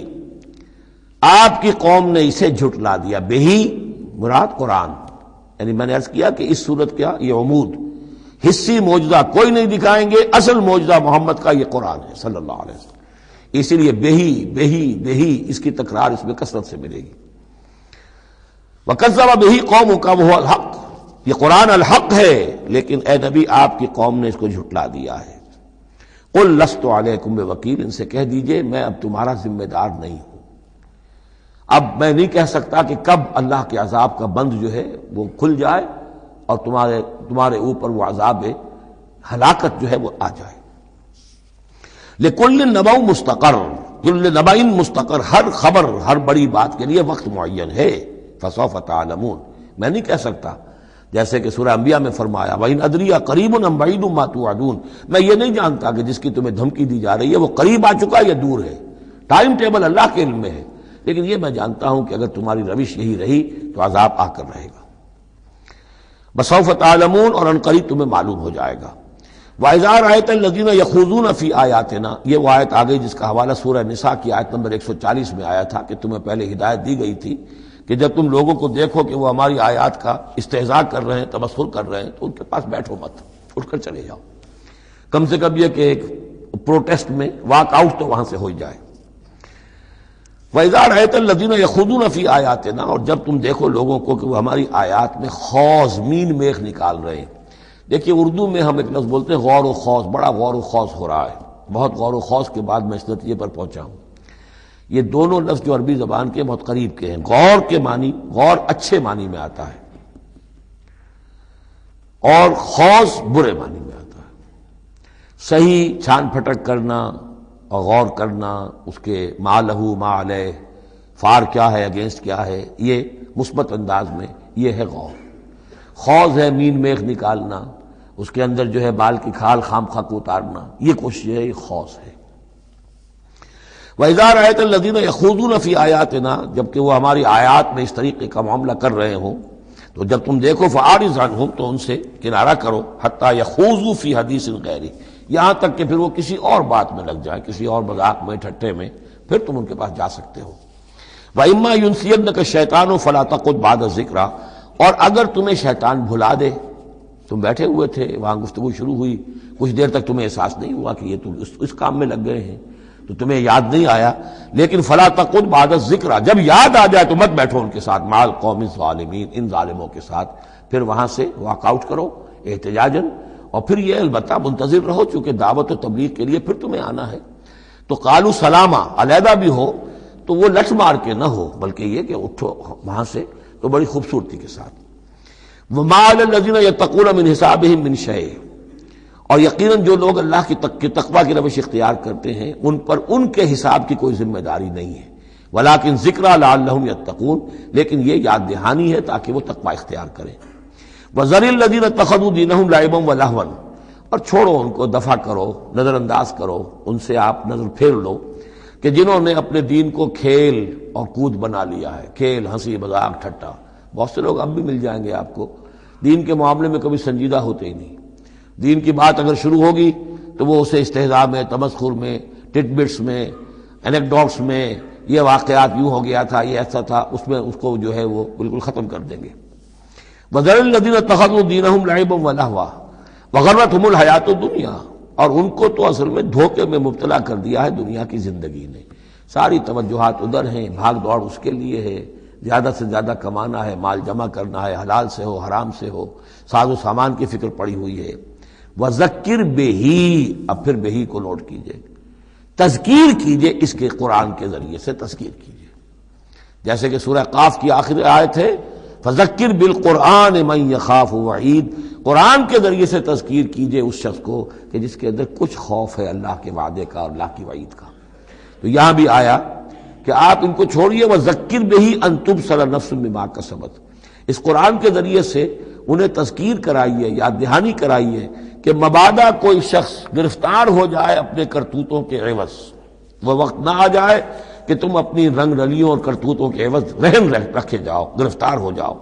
آپ کی قوم نے اسے جھٹلا دیا۔ بہی مراد قرآن، یعنی میں نے عرض کیا کہ اس صورت کیا یہ عمود، حصی معجزہ کوئی نہیں دکھائیں گے، اصل معجزہ محمد کا یہ قرآن ہے صلی اللہ علیہ وسلم، اسی لیے بہی بہی بہی اس کی تکرار اس میں کثرت سے ملے گی۔ وَكَذَّبَ بِهِ قَوْمُكَ وَهُوَ الْحَقُّ، یہ قرآن الحق ہے، لیکن اے نبی آپ کی قوم نے اس کو جھٹلا دیا ہے۔ قُلْ لَسْتُ عَلَيْكُمْ بِوَكِيلٍ، ان سے کہہ دیجئے میں اب تمہارا ذمہ دار نہیں ہوں۔ اب میں نہیں کہہ سکتا کہ کب اللہ کے عذاب کا بند جو ہے وہ کھل جائے اور تمہارے اوپر وہ عذاب ہلاکت جو ہے وہ آ جائے۔ لِكُلٍّ نَبَأٌ مُسْتَقَرٌّ، كُلُّ نَبَأٍ مُسْتَقَرٌ، ہر خبر، ہر بڑی بات کے لیے وقت معین ہے۔ فَسَوْفَ تَعْلَمُونَ، میں نہیں کہہ سکتا، جیسے کہ سورہ انبیاء میں فرمایا وَإِنْ أَدْرِيَ قَرِيبٌ أَمْ بَعِيدٌ مَا تُوعَدُونَ، میں یہ نہیں جانتا کہ جس کی تمہیں دھمکی دی جا رہی ہے وہ قریب آ چکا یا دور ہے، ٹائم ٹیبل اللہ کے علم میں ہے، لیکن یہ میں جانتا ہوں کہ اگر تمہاری روش یہی رہی تو عذاب آ کر رہے گا۔ بسوف تعلمون، اور عنقریب تمہیں معلوم ہو جائے گا۔ وَإِذَا رَأَيْتَ الَّذِينَ يَخُوضُونَ فِي آيَاتِنَا، یہ وہ آیت آ گئی جس کا حوالہ سورہ نساء کی آیت نمبر 140 میں آیا تھا کہ تمہیں پہلے ہدایت دی گئی تھی کہ جب تم لوگوں کو دیکھو کہ وہ ہماری آیات کا استہزاء کر رہے ہیں، تمسخر کر رہے ہیں، تو ان کے پاس بیٹھو مت، اٹھ کر چلے جاؤ، کم سے کم یہ کہ ایک پروٹیسٹ میں واک آؤٹ تو وہاں سے ہو جائے۔ وَإِذَا رَأَيْتَ الَّذِينَ يَخُوضُونَ فِي آيَاتِنَا، اور جب تم دیکھو لوگوں کو کہ وہ ہماری آیات میں خوض، مین میخ نکال رہے ہیں۔ دیکھیے اردو میں ہم ایک لفظ بولتے ہیں غور و خوض، بڑا غور و خوض ہو رہا ہے، بہت غور و خوض کے بعد میں اس نتیجے پر پہنچا ہوں۔ یہ دونوں لفظ جو عربی زبان کے بہت قریب کے ہیں، غور کے معنی، غور اچھے معنی میں آتا ہے اور خوض برے معنی میں آتا ہے۔ صحیح چھان پھٹک کرنا اور غور کرنا، اس کے ما لہو ما علیہ، فار کیا ہے، اگینسٹ کیا ہے، یہ مثبت انداز میں یہ ہے غور۔ خوض ہے مین میخ نکالنا، اس کے اندر جو ہے بال کی کھال خام خواہ کو اتارنا، یہ کوشش ہے، یہ خوض ہے۔ وَإِذَا رَأَيْتَ الَّذِينَ يَخُوضُونَ فِي آيَاتِنَا، جبکہ وہ ہماری آیات میں اس طریقے کا معاملہ کر رہے ہوں تو جب تم دیکھو فَأَعْرِضْ عَنْهُمْ، تو ان سے کنارہ کرو، حَتَّى يَخُوضُوا فِي حَدِيثٍ غَيْرِهِ، یہاں تک کہ پھر وہ کسی اور بات میں لگ جائے، کسی اور مذاق میں، ٹھٹے میں، پھر تم ان کے پاس جا سکتے ہو۔ وَإِمَّا يُنْسِيَنَّكَ الشَّيْطَانُ فَلَا تَقْعُدْ بَعْدَ الذِّكْرَىٰ، اور اگر تمہیں شیطان بھلا دے، تم بیٹھے ہوئے تھے وہاں گفتگو شروع ہوئی، کچھ دیر تک تمہیں احساس نہیں ہوا کہ یہ تم اس کام میں لگ گئے ہیں، تو تمہیں یاد نہیں آیا، لیکن فلا تقعد بعد الذکر، جب یاد آ جائے تو مت بیٹھو ان کے ساتھ، مع القوم الظالمین، ان ظالموں کے ساتھ، پھر وہاں سے واک آؤٹ کرو احتجاجاً، اور پھر یہ البتہ منتظر رہو، چونکہ دعوت و تبلیغ کے لیے پھر تمہیں آنا ہے۔ تو قالوا سلاما، علیحدہ بھی ہو تو وہ لٹ مار کے نہ ہو، بلکہ یہ کہ اٹھو وہاں سے تو بڑی خوبصورتی کے ساتھ۔ وما علی الذین یتقون من حسابہم من شیء، اور یقیناً جو لوگ اللہ کی تقوی کی روش اختیار کرتے ہیں ان پر ان کے حساب کی کوئی ذمہ داری نہیں ہے، ولیکن ذکریٰ لعلہم یتقون، لیکن یہ یاد دہانی ہے تاکہ وہ تقوی اختیار کریں۔ وذر الذین اتخذوا دینہم لعبا ولہوا، اور چھوڑو ان کو، دفع کرو، نظر انداز کرو، ان سے آپ نظر پھیر لو کہ جنہوں نے اپنے دین کو کھیل اور کود بنا لیا ہے، کھیل، ہنسی مذاق، ٹھٹا۔ بہت سے لوگ اب بھی مل جائیں گے آپ کو دین کے معاملے میں کبھی سنجیدہ ہوتے ہی نہیں۔ دین کی بات اگر شروع ہوگی تو وہ اسے استہزاء میں، تمسخر میں، ٹٹ بٹس میں، اینیکڈوٹس میں، یہ واقعات یوں ہو گیا تھا، یہ ایسا تھا، اس میں اس کو جو ہے وہ بالکل ختم کر دیں گے۔ وَذَرِ الَّذِينَ اتَّخَذُوا دِينَهُمْ لَعِبًا وَلَهْوًا وَغَرَّتْهُمُ الْحَيَاةُ الدُّنْيَا، اور ان کو تو اصل میں دھوکے میں مبتلا کر دیا ہے دنیا کی زندگی نے۔ ساری توجہات ادھر ہیں، بھاگ دوڑ اس کے لیے ہے، زیادہ سے زیادہ کمانا ہے، مال جمع کرنا ہے، حلال سے ہو حرام سے ہو، ساز و سامان کی فکر پڑی ہوئی ہے۔ وَذَكِّرْ بِهِ، اب پھر بہی کو نوٹ کیجئے، تذکیر کیجئے، اس کے قرآن کے ذریعے سے تذکیر کیجئے، جیسے کہ سورہ قاف کی آخری آیت ہے فَذَكِّرْ بِالْقُرْآنِ مَنْ يَخَافُ وَعِيدٍ، قرآن کے ذریعے سے تذکیر کیجئے اس شخص کو کہ جس کے اندر کچھ خوف ہے اللہ کے وعدے کا اور اللہ کی وعید کا۔ تو یہاں بھی آیا کہ آپ ان کو چھوڑیے، وَذَكِّرْ بِهِ أَن تُبْصَرَ نَفْسٌ بِمَا كَسَبَتْ، اس قرآن کے ذریعے سے انہیں تذکیر کرائیے، یاد دہانی کرائیے کہ مبادا کوئی شخص گرفتار ہو جائے اپنے کرتوتوں کے عوض، وہ وقت نہ آ جائے کہ تم اپنی رنگ رلیوں اور کرتوتوں کے عوض رہن رکھے جاؤ، گرفتار ہو جاؤ۔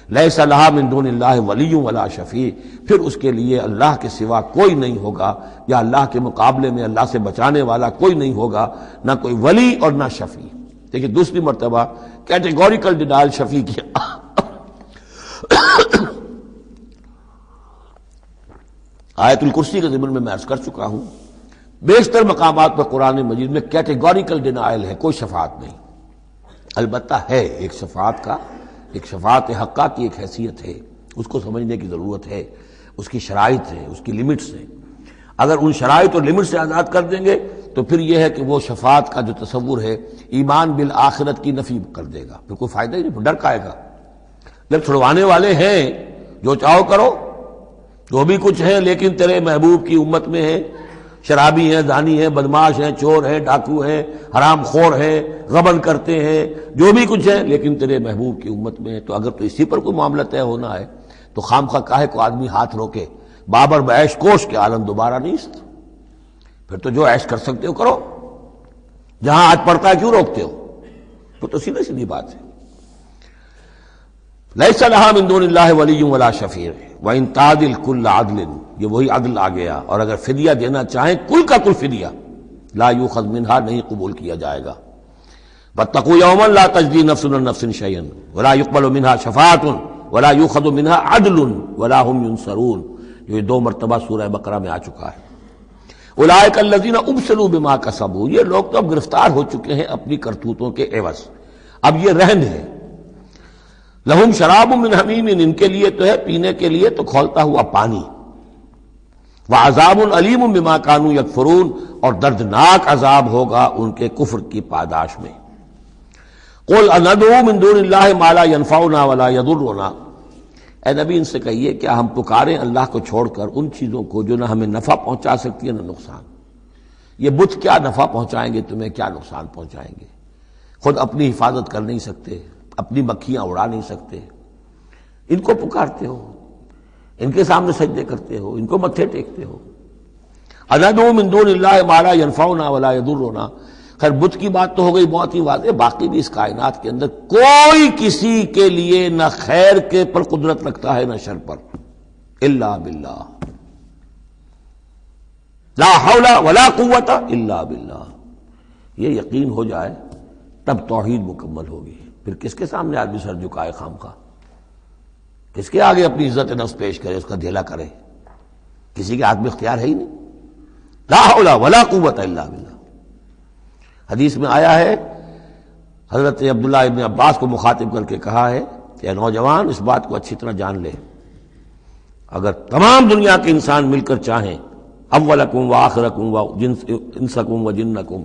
لیس لہا من دون اللہ ولی ولا شفیع، پھر اس کے لیے اللہ کے سوا کوئی نہیں ہوگا، یا اللہ کے مقابلے میں اللہ سے بچانے والا کوئی نہیں ہوگا، نہ کوئی ولی اور نہ شفیع۔ دیکھیے دوسری مرتبہ کیٹیگوریکل ڈینائل شفیع کیا۔ آیت الکرسی کے ضمن میں عرض کر چکا ہوں، بیشتر مقامات پر قرآن مجید میں کیٹیگوریکل ڈینائل ہے، کوئی شفاعت نہیں۔ البتہ ہے ایک شفاعت کا، ایک شفاعت حقہ کی ایک حیثیت ہے، اس کو سمجھنے کی ضرورت ہے، اس کی شرائط ہے، اس کی لیمٹس ہیں۔ اگر ان شرائط اور لیمٹ سے آزاد کر دیں گے تو پھر یہ ہے کہ وہ شفاعت کا جو تصور ہے ایمان بالآخرت کی نفی کر دے گا، پھر کوئی فائدہ ہی نہیں، ڈر کائے گا۔ جب چھڑوانے والے ہیں جو چاہو کرو، جو بھی کچھ ہے، لیکن تیرے محبوب کی امت میں ہے، شرابی ہیں، زانی ہیں، بدماش ہیں، چور ہیں، ڈاکو ہیں، حرام خور ہیں، غبن کرتے ہیں، جو بھی کچھ ہے، لیکن تیرے محبوب کی امت میں ہے، تو اگر تو اسی پر کوئی معاملہ طے ہونا ہے تو خام خواہ کاہے کو آدمی ہاتھ روکے؟ بابر بعیش کوش کے عالم دوبارہ نیست، پھر تو جو عیش کر سکتے ہو کرو، جہاں آج پڑتا ہے کیوں روکتے ہو؟ تو سیدھی سیدھی بات ہے۔ لیس لہا من دون اللہ ولی ولا شفیع وان تعدل کل عدل، یہ وہی عدل آ گیا، اور اگر فدیہ دینا چاہیں کل کا کل فدیہ، لا یؤخذ منہا، نہیں قبول کیا جائے گا۔ واتقوا یوما لا تجزی نفس عن نفس شیئا ولا یقبل منہا شفاعۃ ولا یؤخذ منہا عدل ولا هم ینصرون، جو یہ 2 مرتبہ سورہ بقرہ میں آ چکا ہے۔ اولئک الذین ابسلوا بما کسبوا، یہ لوگ تو اب گرفتار ہو چکے ہیں اپنی کرتوتوں کے عوض، اب یہ رہن ہے۔ لہم شراب من حمیم، ان کے لیے تو ہے پینے کے لیے تو کھولتا ہوا پانی۔ وعذاب علیم بما کانوا یکفرون، اور دردناک عذاب ہوگا ان کے کفر کی پاداش میں۔ قل اندعو من دون اللہ ما لا ینفعنا ولا یضرنا، اے نبی ان سے کہیے کیا ہم پکاریں اللہ کو چھوڑ کر ان چیزوں کو جو نہ ہمیں نفع پہنچا سکتی ہے نہ نقصان؟ یہ بت کیا نفع پہنچائیں گے تمہیں، کیا نقصان پہنچائیں گے؟ خود اپنی حفاظت کر نہیں سکتے، اپنی مکھیاں اڑا نہیں سکتے، ان کو پکارتے ہو، ان کے سامنے سجدے کرتے ہو، ان کو متھے ٹیکتے ہو۔ اندعو من دون اللہ ما لا ینفعنا ولا یضرنا، خیر بت کی بات تو ہو گئی بہت ہی واضح، باقی بھی اس کائنات کے اندر کوئی کسی کے لیے نہ خیر کے پر قدرت رکھتا ہے نہ شر پر، الا باللہ، لا حول ولا قوت الا باللہ۔ یہ یقین ہو جائے تب توحید مکمل ہوگی، پھر کس کے سامنے آدمی سر جھکائے خام خواہ، کس کے آگے اپنی عزت نفس پیش کرے، اس کا دھیلا کرے؟ کسی کے ہاتھ میں اختیار ہے ہی نہیں، لا حول ولا قوت الا باللہ۔ حدیث میں آیا ہے، حضرت عبداللہ ابن عباس کو مخاطب کر کے کہا ہے کہ نوجوان اس بات کو اچھی طرح جان لے، اگر تمام دنیا کے انسان مل کر چاہیں اولکم و آخرکم و انسکم و جنکم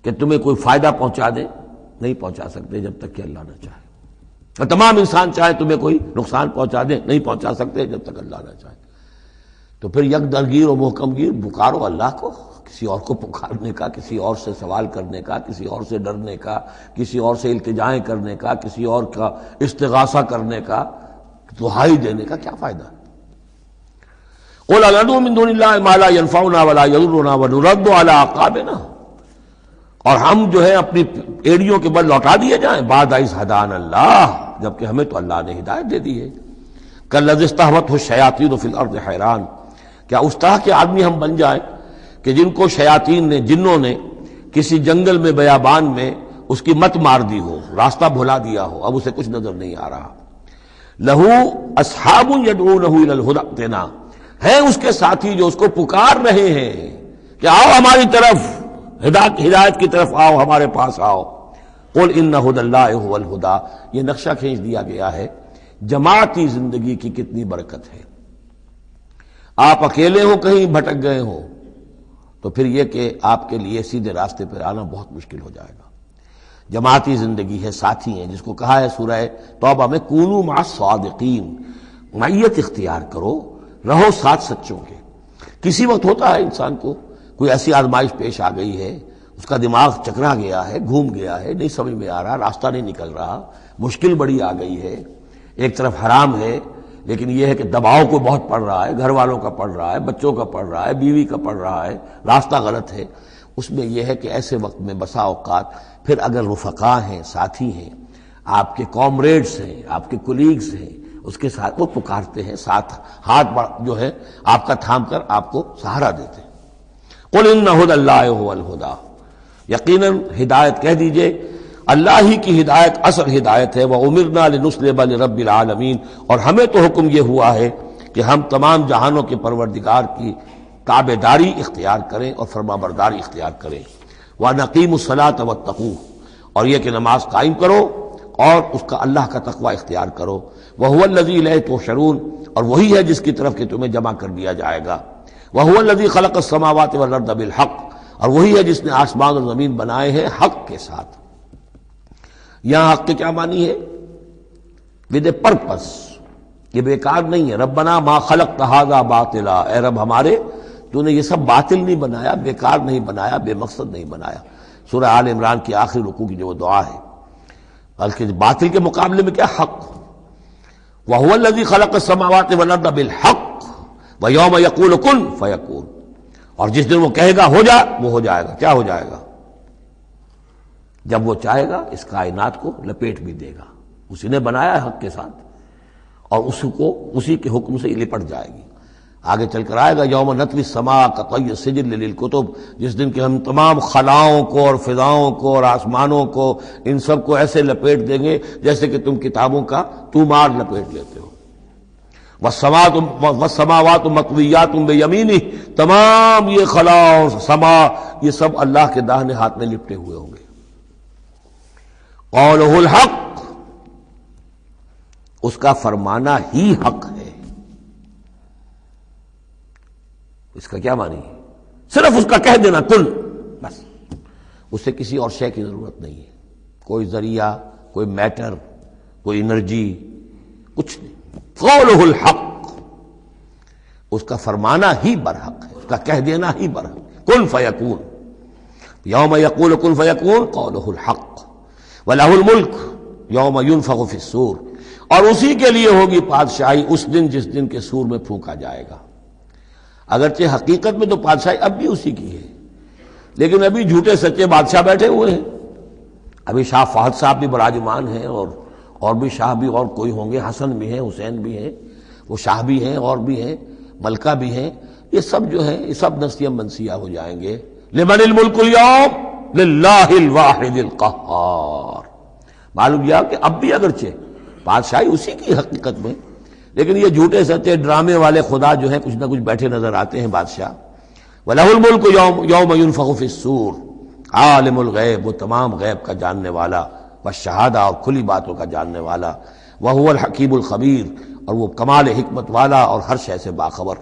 کہ تمہیں کوئی فائدہ پہنچا دے، نہیں پہنچا سکتے جب تک کہ اللہ نہ چاہے. اور تمام انسان چاہے تمہیں کوئی نقصان پہنچا دے، نہیں پہنچا سکتے جب تک اللہ نہ چاہے. تو پھر یک درگیر و محکم گیر پکارو اللہ کو. کسی اور کو پکارنے کا، کسی اور سے سوال کرنے کا، کسی اور سے ڈرنے کا، کسی اور سے التجائیں کرنے کا، کسی اور کا استغاثہ کرنے کا، دہائی دینے کا کیا فائدہ؟ قل ندعو من دون اللہ ما لا ينفعنا ولا يضرنا ونرد على اعقابنا، اور ہم جو ہے اپنی ایڑیوں کے بل لوٹا دیے جائیں بعد از ہدانا اللہ، جبکہ ہمیں تو اللہ نے ہدایت دے دی ہے. کالذی استہوتہ الشیاطین فی الارض حیران، کیا اس طرح کے آدمی ہم بن جائیں کہ جن کو شیاطین نے، جنوں نے کسی جنگل میں بیابان میں اس کی مت مار دی ہو، راستہ بھلا دیا ہو، اب اسے کچھ نظر نہیں آ رہا. لہو اصحاب یدعونہ الی الہدی ائتنا، ہیں اس کے ساتھی جو اس کو پکار رہے ہیں کہ آؤ ہماری طرف، ہدایت کی طرف آؤ، ہمارے پاس آؤ. قل ان ھدی اللہ ھو الھدی، یہ نقشہ کھینچ دیا گیا ہے جماعتی زندگی کی کتنی برکت ہے. آپ اکیلے ہو، کہیں بھٹک گئے ہو، تو پھر یہ کہ آپ کے لیے سیدھے راستے پر آنا بہت مشکل ہو جائے گا. جماعتی زندگی ہے، ساتھی ہیں، جس کو کہا ہے سورہ توبہ میں کونوا مع الصادقین، معیت اختیار کرو، رہو ساتھ سچوں کے. کسی وقت ہوتا ہے انسان کو کوئی ایسی آزمائش پیش آ گئی ہے، اس کا دماغ چکرا گیا ہے، گھوم گیا ہے، نہیں سمجھ میں آ رہا، راستہ نہیں نکل رہا، مشکل بڑی آ گئی ہے. ایک طرف حرام ہے، لیکن یہ ہے کہ دباؤ کو بہت پڑ رہا ہے، گھر والوں کا پڑ رہا ہے، بچوں کا پڑ رہا ہے، بیوی کا پڑ رہا ہے، راستہ غلط ہے. اس میں یہ ہے کہ ایسے وقت میں بسا اوقات پھر اگر رفقا ہیں، ساتھی ہیں، آپ کے کامریڈز ہیں، آپ کے کولیگز ہیں، اس کے ساتھ وہ پکارتے ہیں، ساتھ ہاتھ جو ہے آپ کا تھام کر آپ کو سہارا دیتے ہیں. قل ان ھدی اللہ ھو الھدی، یقیناً ہدایت کہہ دیجئے اللہ ہی کی ہدایت اصل ہدایت ہے. وَأُمِرْنَا لِنُسْلِمَ لِرَبِّ الْعَالَمِينَ، اور ہمیں تو حکم یہ ہوا ہے کہ ہم تمام جہانوں کے پروردگار کی تابع داری اختیار کریں اور فرما برداری اختیار کریں. وَنَقِيمُ الصَّلَاةَ وَاتَّقُوهُ، اور یہ کہ نماز قائم کرو اور اس کا اللہ کا تقوی اختیار کرو. وَهُوَ الَّذِي إِلَيْهِ تُحْشَرُونَ، اور وہی ہے جس کی طرف کہ تمہیں جمع کر دیا جائے گا. وَهُوَ الَّذِي خَلَقَ السَّمَاوَاتِ وَالْأَرْضَ بِالْحَقِّ، اور وہی ہے جس نے آسمان اور زمین بنائے ہیں حق کے ساتھ. یہاں حق کے کیا معنی ہے؟ ود اے پرپس، یہ بیکار نہیں ہے. ربنا ما خلقت ھذا باطلا، اے رب ہمارے تو نے یہ سب باطل نہیں بنایا، بیکار نہیں بنایا، بے مقصد نہیں بنایا. سورہ آل عمران کی آخری رکوع کی جو دعا ہے، بلکہ باطل کے مقابلے میں کیا حق. وَهُوَ الَّذِي خَلَقَ السَّمَاوَاتِ وَالْأَرْضَ بِالْحَقِّ وَيَوْمَ يَقُولُ كُن فَيَكُونُ، اور جس دن وہ کہے گا ہو جا، وہ ہو جائے گا. کیا ہو جائے گا؟ جب وہ چاہے گا اس کائنات کو لپیٹ بھی دے گا. اسی نے بنایا ہے حق کے ساتھ، اور اسی کے حکم سے لپٹ جائے گی. آگے چل کر آئے گا یوم نطوی السماء کطی السجل للکتب، جس دن کہ ہم تمام خلاؤں کو اور فضاؤں کو اور آسمانوں کو، ان سب کو ایسے لپیٹ دیں گے جیسے کہ تم کتابوں کا طومار لپیٹ لیتے ہو. والسماوات مطویات بیمینہ، تمام یہ خلا اور سما یہ سب اللہ کے داہنے ہاتھ میں لپٹے ہوئے ہوں گے. قولہ الحق، اس کا فرمانا ہی حق ہے. اس کا کیا معنی ہے؟ صرف اس کا کہہ دینا کن، بس، اس سے کسی اور شے کی ضرورت نہیں ہے. کوئی ذریعہ، کوئی میٹر، کوئی انرجی، کچھ نہیں. قولہ الحق، اس کا فرمانا ہی برحق ہے، اس کا کہہ دینا ہی برحق. کن فیکون، یوم یقول کن فیکون قولہ الحق. وَلَهُ الْمُلْكُ یوم يُنفَخُ فِي الصُّورِ، اور اسی کے لیے ہوگی بادشاہی اس دن جس دن کے سور میں پھونکا جائے گا. اگرچہ حقیقت میں تو بادشاہی اب بھی اسی کی ہے، لیکن ابھی جھوٹے سچے بادشاہ بیٹھے ہوئے ہیں. ابھی شاہ فہد صاحب بھی براجمان ہیں، اور بھی شاہ بھی اور کوئی ہوں گے، حسن بھی ہیں، حسین بھی ہیں، وہ شاہ بھی ہیں اور بھی ہیں، ملکہ بھی ہیں. یہ سب جو ہیں یہ سب نسیہ منسیہ ہو جائیں گے. لمن الملک اليوم للہ الواحد القہار. معلوم یہ کہ اب بھی اگرچہ بادشاہی اسی کی حقیقت میں، لیکن یہ جھوٹے سچے ڈرامے والے خدا جو ہیں کچھ نہ کچھ بیٹھے نظر آتے ہیں بادشاہ. وَلَهُ الْمُلْكُ یوم يُنفَخُ فِي الصُّورِ، عالم الغیب، وہ تمام غیب کا جاننے والا، والشہادہ، اور کھلی باتوں کا جاننے والا. وَهُوَ الْحَكِيمُ الْخَبِيرُ، اور وہ کمال حکمت والا اور ہر شے سے باخبر۔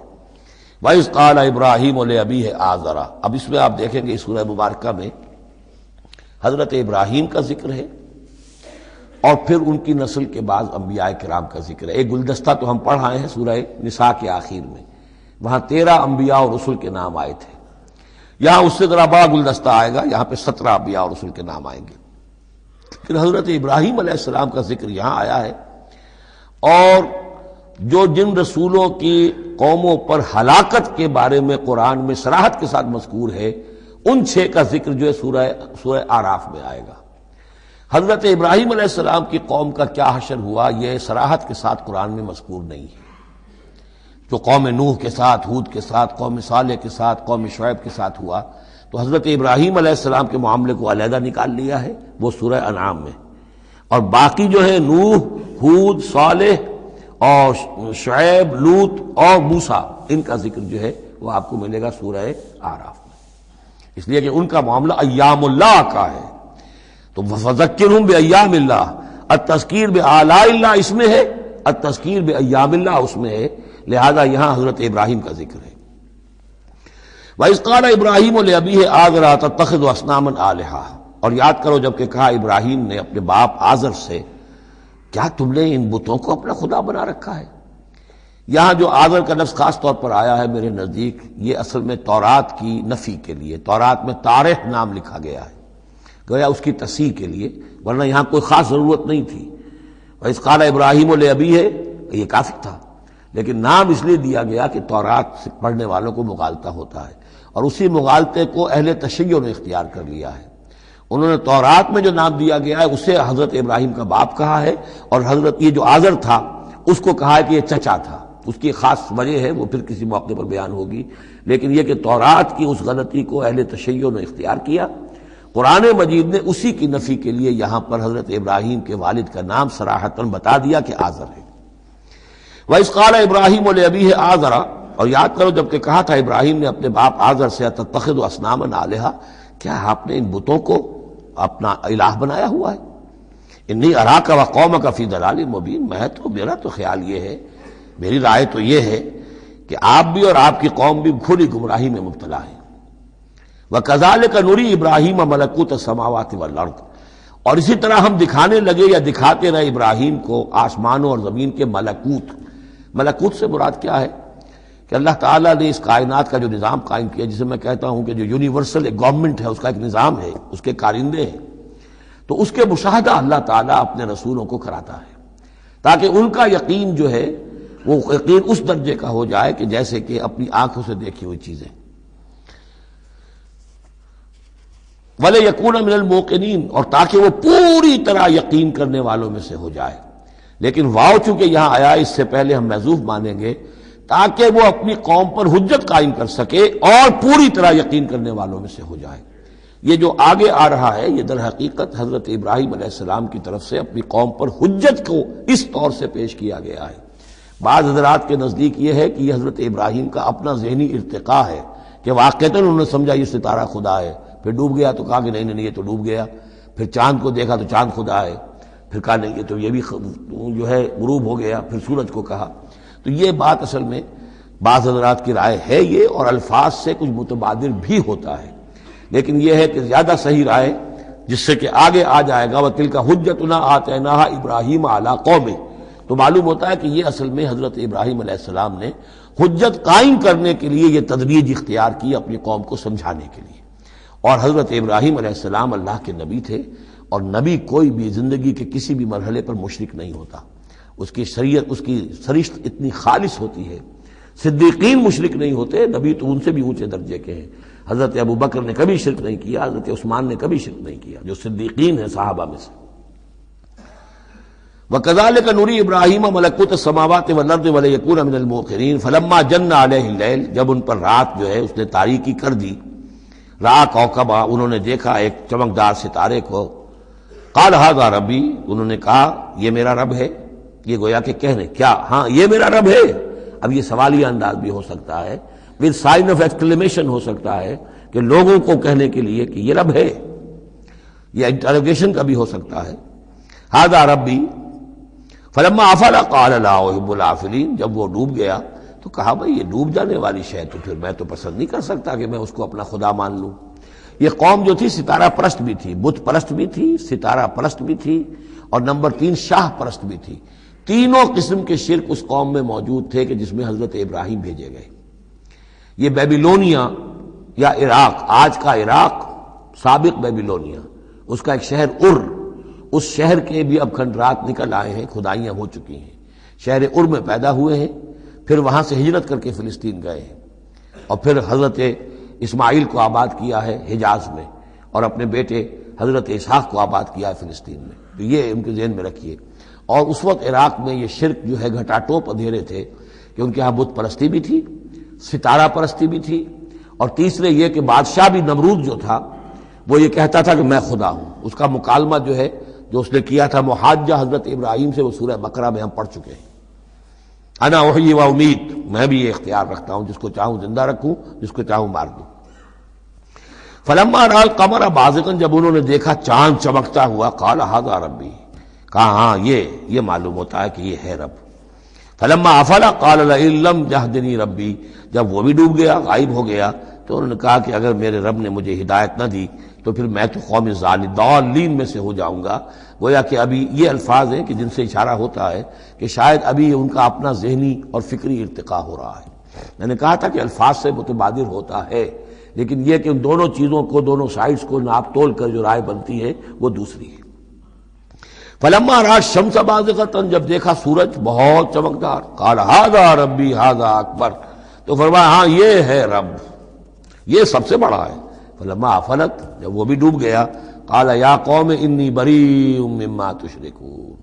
وَإِذْ قَالَ إِبْرَاهِيمُ لِأَبِيهِ آزَرَ، اب اس میں آپ دیکھیں گے اس سورہ مبارکہ میں حضرت ابراہیم کا ذکر ہے اور پھر ان کی نسل کے بعض انبیاء کرام کا ذکر ہے۔ ایک گلدستہ تو ہم پڑھ آئے ہیں سورہ نساء کے آخر میں، وہاں 13 انبیاء اور رسل کے نام آئے تھے، یہاں اس سے ذرا بڑا گلدستہ آئے گا، یہاں پہ 17 انبیاء اور رسل کے نام آئیں گے۔ پھر حضرت ابراہیم علیہ السلام کا ذکر یہاں آیا ہے، اور جو جن رسولوں کی قوموں پر ہلاکت کے بارے میں قرآن میں صراحت کے ساتھ مذکور ہے، ان 6 کا ذکر جو ہے سورہ اعراف میں آئے گا۔ حضرت ابراہیم علیہ السلام کی قوم کا کیا حشر ہوا یہ صراحت کے ساتھ قرآن میں مذکور نہیں ہے۔ جو قوم نوح کے ساتھ، ہود کے ساتھ، قوم صالح کے ساتھ، قوم شعیب کے ساتھ ہوا، تو حضرت ابراہیم علیہ السلام کے معاملے کو علیحدہ نکال لیا ہے، وہ سورہ انعام میں، اور باقی جو ہے نوح، ہود، صالح اور شعیب، لوط اور موسیٰ، ان کا ذکر جو ہے وہ آپ کو ملے گا سورہ اعراف میں، اس لیے کہ ان کا معاملہ ایام اللہ کا ہے۔ تو فذکرہم بایام اللہ، التذکیر بآلاء اللہ اس میں ہے، التذکیر بایام اللہ اس میں ہے، لہذا یہاں حضرت ابراہیم کا ذکر ہے۔ وَإِذْ قَالَ إِبْرَاهِيمُ لِأَبِيهِ آزَرَ أَتَتَّخِذُ أَصْنَامًا آلِهَةً، اور یاد کرو جب کہ کہا ابراہیم نے اپنے باپ آزر سے، کیا تم نے ان بتوں کو اپنا خدا بنا رکھا ہے؟ یہاں جو آزر کا لفظ خاص طور پر آیا ہے میرے نزدیک، یہ اصل میں تورات کی نفی کے لیے، تورات میں تارح نام لکھا گیا ہے، گویا اس کی تصحیح کے لیے، ورنہ یہاں کوئی خاص ضرورت نہیں تھی۔ وَإِذْ قَالَ إِبْرَاهِيمُ لِأَبِيهِ، یہ کافی تھا، لیکن نام اس لیے دیا گیا کہ تورات سے پڑھنے والوں کو مغالطہ ہوتا ہے، اور اسی مغالطے کو اہل تشیع نے اختیار کر لیا ہے۔ انہوں نے تورات میں جو نام دیا گیا ہے اسے حضرت ابراہیم کا باپ کہا ہے، اور حضرت یہ جو آزر تھا اس کو کہا ہے کہ یہ چچا تھا۔ اس کی خاص وجہ ہے، وہ پھر کسی موقع پر بیان ہوگی، لیکن یہ کہ تورات کی اس غلطی کو اہل تشیع نے اختیار کیا، قرآن مجید نے اسی کی نفی کے لیے یہاں پر حضرت ابراہیم کے والد کا نام صراحتاً بتا دیا کہ آزر ہے۔ وَإِذْ قَالَ إِبْرَاهِيمُ لِأَبِيهِ آزَرَ، اور یاد کرو جب کہ کہا تھا ابراہیم نے اپنے باپ آزر سے، أَتَتَّخِذُ أَصْنَامًا آلِهَةً، کیا آپ نے ان بتوں کو اپنا الہ بنایا ہوا ہے؟ انی اراک و قومک فی ضلال مبین، میرا تو خیال یہ ہے، میری رائے تو یہ ہے کہ آپ بھی اور آپ کی قوم بھی کھلی گمراہی میں مبتلا ہیں۔ وَكَذَلِكَ نُرِي إِبْرَاهِيمَ مَلَكُوتَ السَّمَاوَاتِ وَالْأَرْضِ، اور اسی طرح ہم دکھانے لگے یا دکھاتے رہے ابراہیم کو آسمانوں اور زمین کے ملکوت۔ ملکوت سے مراد کیا ہے کہ اللہ تعالیٰ نے اس کائنات کا جو نظام قائم کیا، جسے میں کہتا ہوں کہ جو یونیورسل ایک گورنمنٹ ہے، اس کا ایک نظام ہے، اس کے کارندے ہیں، تو اس کے مشاہدہ اللہ تعالیٰ اپنے رسولوں کو کراتا ہے، تاکہ ان کا یقین جو ہے وہ یقین اس درجے کا ہو جائے کہ جیسے کہ اپنی آنکھوں سے دیکھی ہوئی چیزیں۔ وَلَيَكُونَ مِنَ الْمُوقِنِينَ، اور تاکہ وہ پوری طرح یقین کرنے والوں میں سے ہو جائے، لیکن واو چونکہ یہاں آیا، اس سے پہلے ہم محذوف مانیں گے، تاکہ وہ اپنی قوم پر حجت قائم کر سکے اور پوری طرح یقین کرنے والوں میں سے ہو جائے۔ یہ جو آگے آ رہا ہے یہ در حقیقت حضرت ابراہیم علیہ السلام کی طرف سے اپنی قوم پر حجت کو اس طور سے پیش کیا گیا ہے۔ بعض حضرات کے نزدیک یہ ہے کہ یہ حضرت ابراہیم کا اپنا ذہنی ارتقاء ہے کہ واقعتاً انہوں نے سمجھا یہ ستارہ خدا ہے، پھر ڈوب گیا تو کہا کہ نہیں یہ تو ڈوب گیا، پھر چاند کو دیکھا تو چاند خدا ہے، پھر کہا نہیں یہ تو یہ بھی جو ہے غروب ہو گیا، پھر سورج کو کہا۔ تو یہ بات اصل میں بعض حضرات کی رائے ہے یہ، اور الفاظ سے کچھ متبادر بھی ہوتا ہے، لیکن یہ ہے کہ زیادہ صحیح رائے جس سے کہ آگے آ جائے گا وَتِلْكَ حُجَّتُنَا آتَيْنَاهَا إِبْرَاهِيمَ عَلَىٰ قَوْمِهِ، تو معلوم ہوتا ہے کہ یہ اصل میں حضرت ابراہیم علیہ السلام نے حجت قائم کرنے کے لیے یہ تدریج اختیار کی اپنی قوم کو سمجھانے کے لیے۔ اور حضرت ابراہیم علیہ السلام اللہ کے نبی تھے، اور نبی کوئی بھی زندگی کے کسی بھی مرحلے پر مشرک نہیں ہوتا، اس کی شریعت، اس کی سرشت اتنی خالص ہوتی ہے۔ صدیقین مشرک نہیں ہوتے، نبی تو ان سے بھی اونچے درجے کے ہیں، حضرت ابو بکر نے کبھی شرک نہیں کیا، حضرت عثمان نے کبھی شرک نہیں کیا، جو صدیقین ہیں صحابہ میں سے۔ وَكَذَلِكَ نُرِي إِبْرَاهِيمَ مَلَكُوتَ السَّمَاوَاتِ وَالْأَرْضِ وَلِيَكُونَ مِنَ الْمُوقِنِينَ فَلَمَّا جَنَّ عَلَيْهِ اللَّيْلُ، جب ان پر رات جو ہے اس نے تاریکی کر دی، رأى كوكبا، انہوں نے دیکھا ایک چمکدار ستارے کو، قال هذا ربی، انہوں نے کہا یہ میرا رب ہے۔ یہ گویا کہ کہنے کیا، ہاں یہ میرا رب ہے۔ اب یہ سوالیہ انداز بھی ہو سکتا ہے، ود سائن آف ایکسکلیمیشن ہو سکتا ہے کہ لوگوں کو کہنے کے لیے کہ یہ رب ہے، یہ انٹروگیشن کا بھی ہو سکتا ہے۔ هذا ربی فلما افل قال لا احب الافلین، جب وہ ڈوب گیا تو کہا بھائی یہ ڈوب جانے والی شے تو پھر میں تو پسند نہیں کر سکتا کہ میں اس کو اپنا خدا مان لوں۔ یہ قوم جو تھی ستارہ پرست بھی تھی، بت پرست بھی تھی، ستارہ پرست بھی تھی، اور نمبر 3 شاہ پرست بھی تھی۔ تینوں قسم کے شرک اس قوم میں موجود تھے کہ جس میں حضرت ابراہیم بھیجے گئے۔ یہ بیبیلونیا یا عراق، آج کا عراق، سابق بیبیلونیا، اس کا ایک شہر اس شہر کے بھی اب کھنڈرات نکل آئے ہیں، کھدائیاں ہو چکی ہیں۔ شہر میں پیدا ہوئے ہیں، پھر وہاں سے ہجرت کر کے فلسطین گئے ہیں، اور پھر حضرت اسماعیل کو آباد کیا ہے حجاز میں، اور اپنے بیٹے حضرت اسحاق کو آباد کیا ہے فلسطین میں۔ تو یہ ان کے ذہن میں رکھیے۔ اور اس وقت عراق میں یہ شرک جو ہے گھٹا ٹوپ اندھیرے تھے کہ ان کے یہاں بت پرستی بھی تھی، ستارہ پرستی بھی تھی، اور تیسرے یہ کہ بادشاہ بھی نمرود جو تھا وہ یہ کہتا تھا کہ میں خدا ہوں۔ اس کا مکالمہ جو ہے جو اس نے کیا تھا محاجہ حضرت ابراہیم سے، وہ سورہ بقرہ میں ہم پڑھ چکے ہیں۔ انا احیی و امید، میں بھی یہ اختیار رکھتا ہوں، جس کو چاہوں زندہ رکھوں، جس کو چاہوں مار دوں۔ فلما رأى القمر بازغا، جب انہوں نے دیکھا چاند چمکتا ہوا، قال ھذا ربی، کہا ہاں یہ معلوم ہوتا ہے کہ یہ ہے رب۔ فلما افل قال لئن لم يهدنی ربی، جب وہ بھی ڈوب گیا، غائب ہو گیا، تو انہوں نے کہا کہ اگر میرے رب نے مجھے ہدایت نہ دی تو پھر میں تو قوم ضالین میں سے ہو جاؤں گا۔ گویا کہ ابھی یہ الفاظ ہیں کہ جن سے اشارہ ہوتا ہے کہ شاید ابھی ان کا اپنا ذہنی اور فکری ارتقاء ہو رہا ہے۔ میں نے کہا تھا کہ الفاظ سے متبادر ہوتا ہے، لیکن یہ کہ ان دونوں چیزوں کو، دونوں سائڈز کو ناپ تول کر جو رائے بنتی ہے وہ دوسری ہے۔ فلما رأى الشمس بازغة، جب دیکھا سورج بہت چمکدار، قال ھذا ربی ھذا اکبر، تو فرمایا ہاں یہ ہے رب، یہ سب سے بڑا ہے۔ فلما افلت، جب وہ بھی ڈوب گیا، قال یا قوم انی بریء مما تشرکون،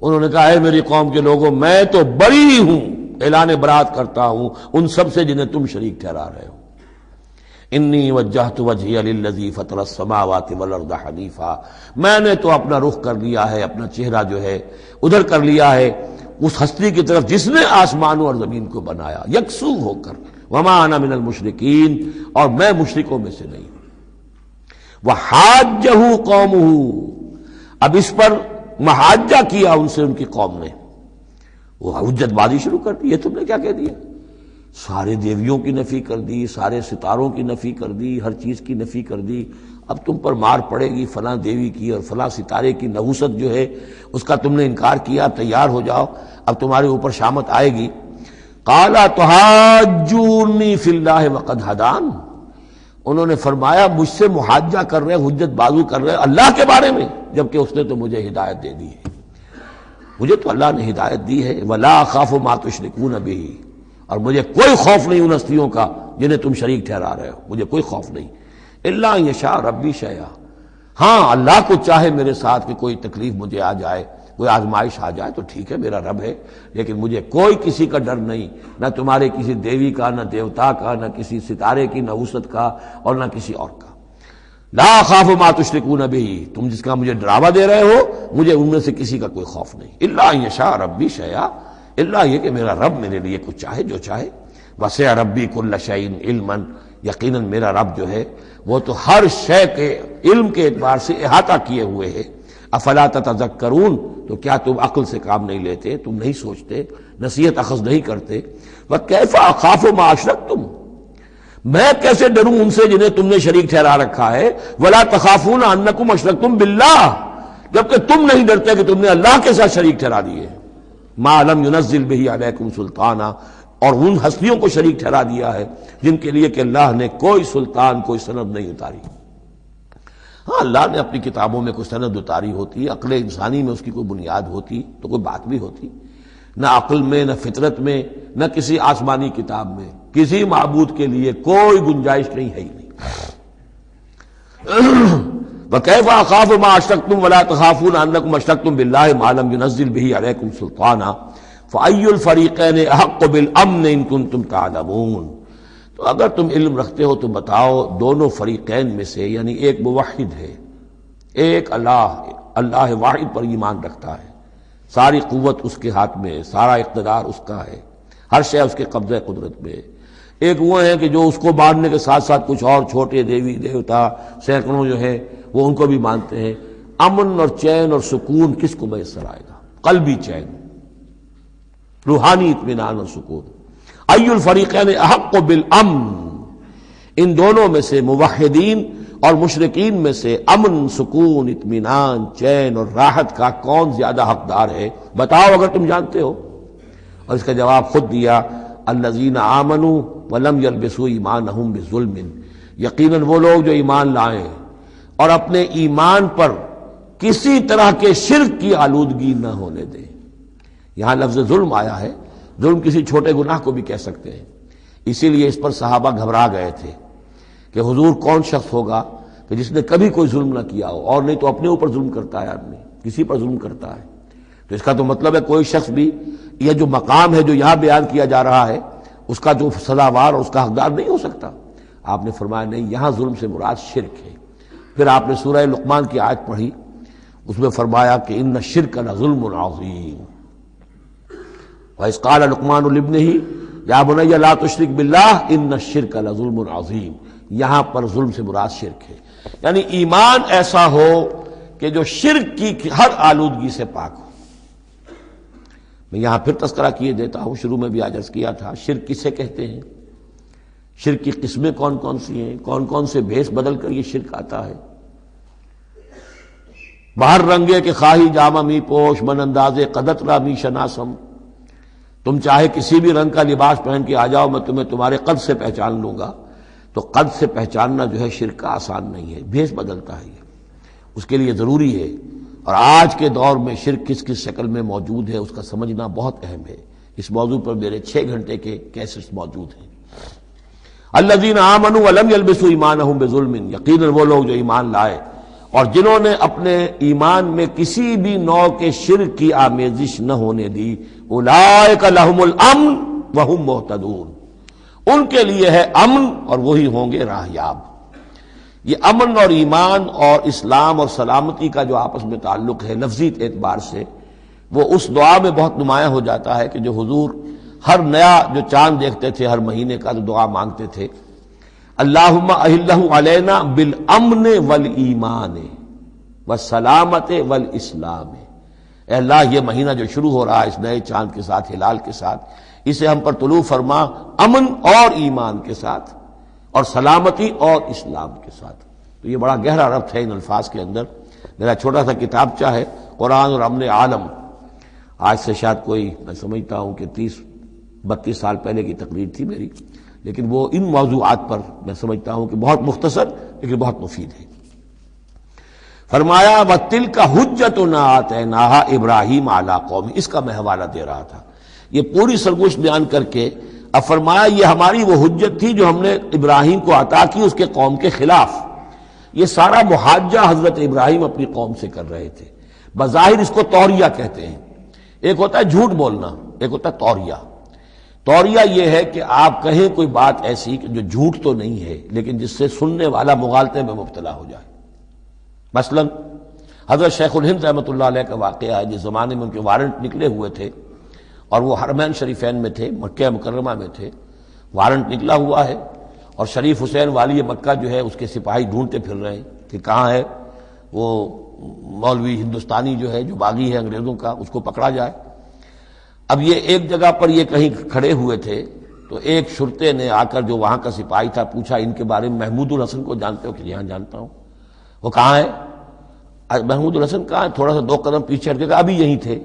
انہوں نے کہا اے میری قوم کے لوگوں، میں تو بری ہوں، اعلان برات کرتا ہوں ان سب سے جنہیں تم شریک ٹھہرا رہے ہو۔ انی وجہت وجہی للذی فطر السماوات والارض حنیفا، میں نے تو اپنا رخ کر لیا ہے، اپنا چہرہ جو ہے ادھر کر لیا ہے اس ہستی کی طرف جس نے آسمانوں اور زمین کو بنایا یکسو ہو کر، وما انا من المشرکین، اور میں مشرکوں میں سے نہیں ہوں۔ وحاجہ قومہ، اب اس پر محاجہ کیا ان سے ان کی قوم نے، وہ حجت بازی شروع کر دی، یہ تم نے کیا کہہ دیا؟ سارے دیویوں کی نفی کر دی، سارے ستاروں کی نفی کر دی، ہر چیز کی نفی کر دی، اب تم پر مار پڑے گی فلاں دیوی کی اور فلاں ستارے کی نحوست جو ہے اس کا تم نے انکار کیا، تیار ہو جاؤ، اب تمہارے اوپر شامت آئے گی۔ قال تحاجونی فی اللہ وقد ہدان، انہوں نے فرمایا مجھ سے محاجہ کر رہے، حجت بازو کر رہے اللہ کے بارے میں، جبکہ اس نے تو مجھے ہدایت دے دی ہے، مجھے تو اللہ نے ہدایت دی ہے۔ ولا اخاف ما تشرکون بہ، اور مجھے کوئی خوف نہیں ان ہستیوں کا جنہیں تم شریک ٹھہرا رہے ہو، مجھے کوئی خوف نہیں۔ الا ان یشاء ربی شیئا، ہاں اللہ کو چاہے میرے ساتھ کہ کوئی تکلیف مجھے آ جائے، کوئی آزمائش آ جائے تو ٹھیک ہے، میرا رب ہے، لیکن مجھے کوئی کسی کا ڈر نہیں، نہ تمہارے کسی دیوی کا، نہ دیوتا کا، نہ کسی ستارے کی نحوست کا، اور نہ کسی اور کا۔ لا اخاف ما تشرکون بہ، تم جس کا مجھے ڈراوا دے رہے ہو مجھے ان میں سے کسی کا کوئی خوف نہیں۔ الا ان یشاء ربی شیئا، الا یہ کہ میرا رب میرے لیے کچھ چاہے جو چاہے۔ وسع ربی کل شیء علما، یقیناً میرا رب جو ہے وہ تو ہر شے کے علم کے اعتبار سے احاطہ کیے ہوئے ہے۔ افلا تتذکرون، تو کیا تم عقل سے کام نہیں لیتے، تم نہیں سوچتے، نصیحت اخذ نہیں کرتے؟ وکیف اخاف ما اشرکتم، میں کیسے ڈروں ان سے جنہیں تم نے شریک ٹھہرا رکھا ہے۔ ولا تخافون انکم اشرکتم باللہ، جبکہ تم نہیں ڈرتے کہ تم نے اللہ کے ساتھ شریک ٹھہرا دیے۔ ما لم ينزل به علیکم سلطانا، اور ان ہستیوں کو شریک ٹھہرا دیا ہے جن کے لیے کہ اللہ نے کوئی سلطان، کوئی سند نہیں اتاری۔ ہاں اللہ نے اپنی کتابوں میں کوئی سند اتاری ہوتی، عقل انسانی میں اس کی کوئی بنیاد ہوتی تو کوئی بات بھی ہوتی، نہ عقل میں، نہ فطرت میں، نہ کسی آسمانی کتاب میں کسی معبود کے لیے کوئی گنجائش نہیں ہے ہی نہیں۔ وَكَيْفَ أَخَافُ مَا أَشْرَكْتُمْ وَلَا تَخَافُونَ أَنَّكُمْ أَشْرَكْتُمْ بِاللَّهِ مَا لَمْ يُنَزِّلْ بِهِ عَلَيْكُمْ سُلْطَانًا فَأَيُّ الْفَرِيقَيْنِ أَحَقُّ بِالْأَمْنِ إِن كُنتُمْ تَعْلَمُونَ، تو اگر تم علم رکھتے ہو تو بتاؤ دونوں فریقین میں سے، یعنی ایک موحد ہے، ایک اللہ واحد پر ایمان رکھتا ہے، ساری قوت اس کے ہاتھ میں، سارا اقتدار اس کا ہے، ہر شے اس کے قبضہ قدرت میں۔ ایک وہ ہے کہ جو اس کو ماننے کے ساتھ ساتھ کچھ اور چھوٹے دیوی دیوتا سینکڑوں جو ہے وہ ان کو بھی مانتے ہیں۔ امن اور چین اور سکون کس کو میسر آئے گا؟ قلبی چین، روحانی اطمینان اور سکون۔ ای الفریقین احق بالامن، ان دونوں میں سے موحدین اور مشرکین میں سے امن، سکون، اطمینان، چین اور راحت کا کون زیادہ حقدار ہے؟ بتاؤ اگر تم جانتے ہو۔ اور اس کا جواب خود دیا، الذین آمنوا ولم یلبسوا ایمانہم بظلم، یقیناً وہ لوگ جو ایمان لائیں اور اپنے ایمان پر کسی طرح کے شرک کی آلودگی نہ ہونے دیں۔ یہاں لفظ ظلم آیا ہے، ظلم کسی چھوٹے گناہ کو بھی کہہ سکتے ہیں، اسی لیے اس پر صحابہ گھبرا گئے تھے کہ حضور کون شخص ہوگا کہ جس نے کبھی کوئی ظلم نہ کیا ہو، اور نہیں تو اپنے اوپر ظلم کرتا ہے آدمی، کسی پر ظلم کرتا ہے۔ تو اس کا تو مطلب ہے کوئی شخص بھی یہ جو مقام ہے جو یہاں بیان کیا جا رہا ہے اس کا جو سزاوار اور اس کا حقدار نہیں ہو سکتا۔ آپ نے فرمایا نہیں، یہاں ظلم سے مراد شرک ہے۔ پھر آپ نے سورہ لقمان کی آیت پڑھی، اس میں فرمایا کہ ان الشرک لظلم عظیم، وَإِذْ قَالَ لُقْمَانُ لِابْنِهِ يَا بُنَيَّ لَا تُشْرِكْ بِاللَّهِ إِنَّ الشِّرْكَ لَظُلْمٌ عَظِيمٌ۔ یہاں پر ظلم سے مراد شرک ہے، یعنی ایمان ایسا ہو کہ جو شرک کی ہر آلودگی سے پاک ہو۔ میں یہاں پھر تذکرہ کیے دیتا ہوں، شروع میں بھی آج عرض کیا تھا، شرک کسے کہتے ہیں، شرک کی قسمیں کون کون سی ہیں، کون کون سے بھیس بدل کر یہ شرک آتا ہے۔ باہر رنگے کے خواہی جامہ می پوش، من اندازے قدت را می شناسم، تم چاہے کسی بھی رنگ کا لباس پہن کے آ جاؤ، میں تمہیں تمہارے قد سے پہچان لوں گا۔ تو قد سے پہچاننا جو ہے شرک کا آسان نہیں ہے، بھیس بدلتا ہے یہ، اس کے لیے ضروری ہے۔ اور آج کے دور میں شرک کس کس شکل میں موجود ہے اس کا سمجھنا بہت اہم ہے۔ اس موضوع پر میرے 6 گھنٹے کے کیسٹس موجود ہیں۔ الذین آمنوا ولم یلبسوا ایمانہم بظلم، یقیناً وہ لوگ جو ایمان لائے اور جنہوں نے اپنے ایمان میں کسی بھی نوع کے شرک کی آمیزش نہ ہونے دی، اولئک لہم الامن وہم مہتدون، ان کے لیے ہے امن اور وہی ہوں گے راہیاب۔ یہ امن اور ایمان اور اسلام اور سلامتی کا جو آپس میں تعلق ہے لفظی اعتبار سے، وہ اس دعا میں بہت نمایاں ہو جاتا ہے کہ جو حضور ہر نیا جو چاند دیکھتے تھے ہر مہینے کا تو دعا مانگتے تھے، اللہم اہلہ علینا بالامن والایمان والسلامت والاسلام، اے اللہ یہ مہینہ جو شروع ہو رہا ہے اس نئے چاند کے ساتھ، ہلال کے ساتھ، اسے ہم پر طلوع فرما امن اور ایمان کے ساتھ اور سلامتی اور اسلام کے ساتھ۔ تو یہ بڑا گہرا ربط ہے ان الفاظ کے اندر۔ میرا چھوٹا سا کتابچہ ہے قرآن اور امن عالم، آج سے شاید کوئی میں سمجھتا ہوں کہ 30-32 سال پہلے کی تقریر تھی میری، لیکن وہ ان موضوعات پر میں سمجھتا ہوں کہ بہت مختصر لیکن بہت مفید ہے۔ فرمایا وَتِلْكَ حُجَّتُنَا آتَيْنَاهَا إِبْرَاهِيمَ عَلَىٰ قَوْمِهِ، اس کا میں حوالہ دے رہا تھا۔ یہ پوری سرگوشت بیان کر کے اب فرمایا یہ ہماری وہ حجت تھی جو ہم نے ابراہیم کو عطا کی اس کے قوم کے خلاف۔ یہ سارا محاجہ حضرت ابراہیم اپنی قوم سے کر رہے تھے۔ بظاہر اس کو توریہ کہتے ہیں، ایک ہوتا ہے جھوٹ بولنا، ایک ہوتا ہے توریہ۔ توریہ یہ ہے کہ آپ کہیں کوئی بات ایسی جو جھوٹ تو نہیں ہے لیکن جس سے سننے والا مغالطے میں مبتلا ہو جائے۔ مثلا حضرت شیخ الہند رحمۃ اللہ علیہ کا واقعہ ہے، جس زمانے میں ان کے وارنٹ نکلے ہوئے تھے اور وہ حرمین شریفین میں تھے، مکہ مکرمہ میں تھے، وارنٹ نکلا ہوا ہے اور شریف حسین والی مکہ جو ہے اس کے سپاہی ڈھونڈتے پھر رہے ہیں کہ کہاں ہے وہ مولوی ہندوستانی جو ہے جو باغی ہے انگریزوں کا، اس کو پکڑا جائے۔ اب یہ ایک جگہ پر یہ کہیں کھڑے ہوئے تھے تو ایک شرطے نے آ کر جو وہاں کا سپاہی تھا پوچھا ان کے بارے میں محمود الحسن کو جانتے ہو؟ کہ یہاں جانتا ہوں۔ وہ کہاں ہے؟ محمود الحسن کہاں ہے؟ تھوڑا سا 2 قدم پیچھے ہٹ کے کہا ابھی یہیں تھے۔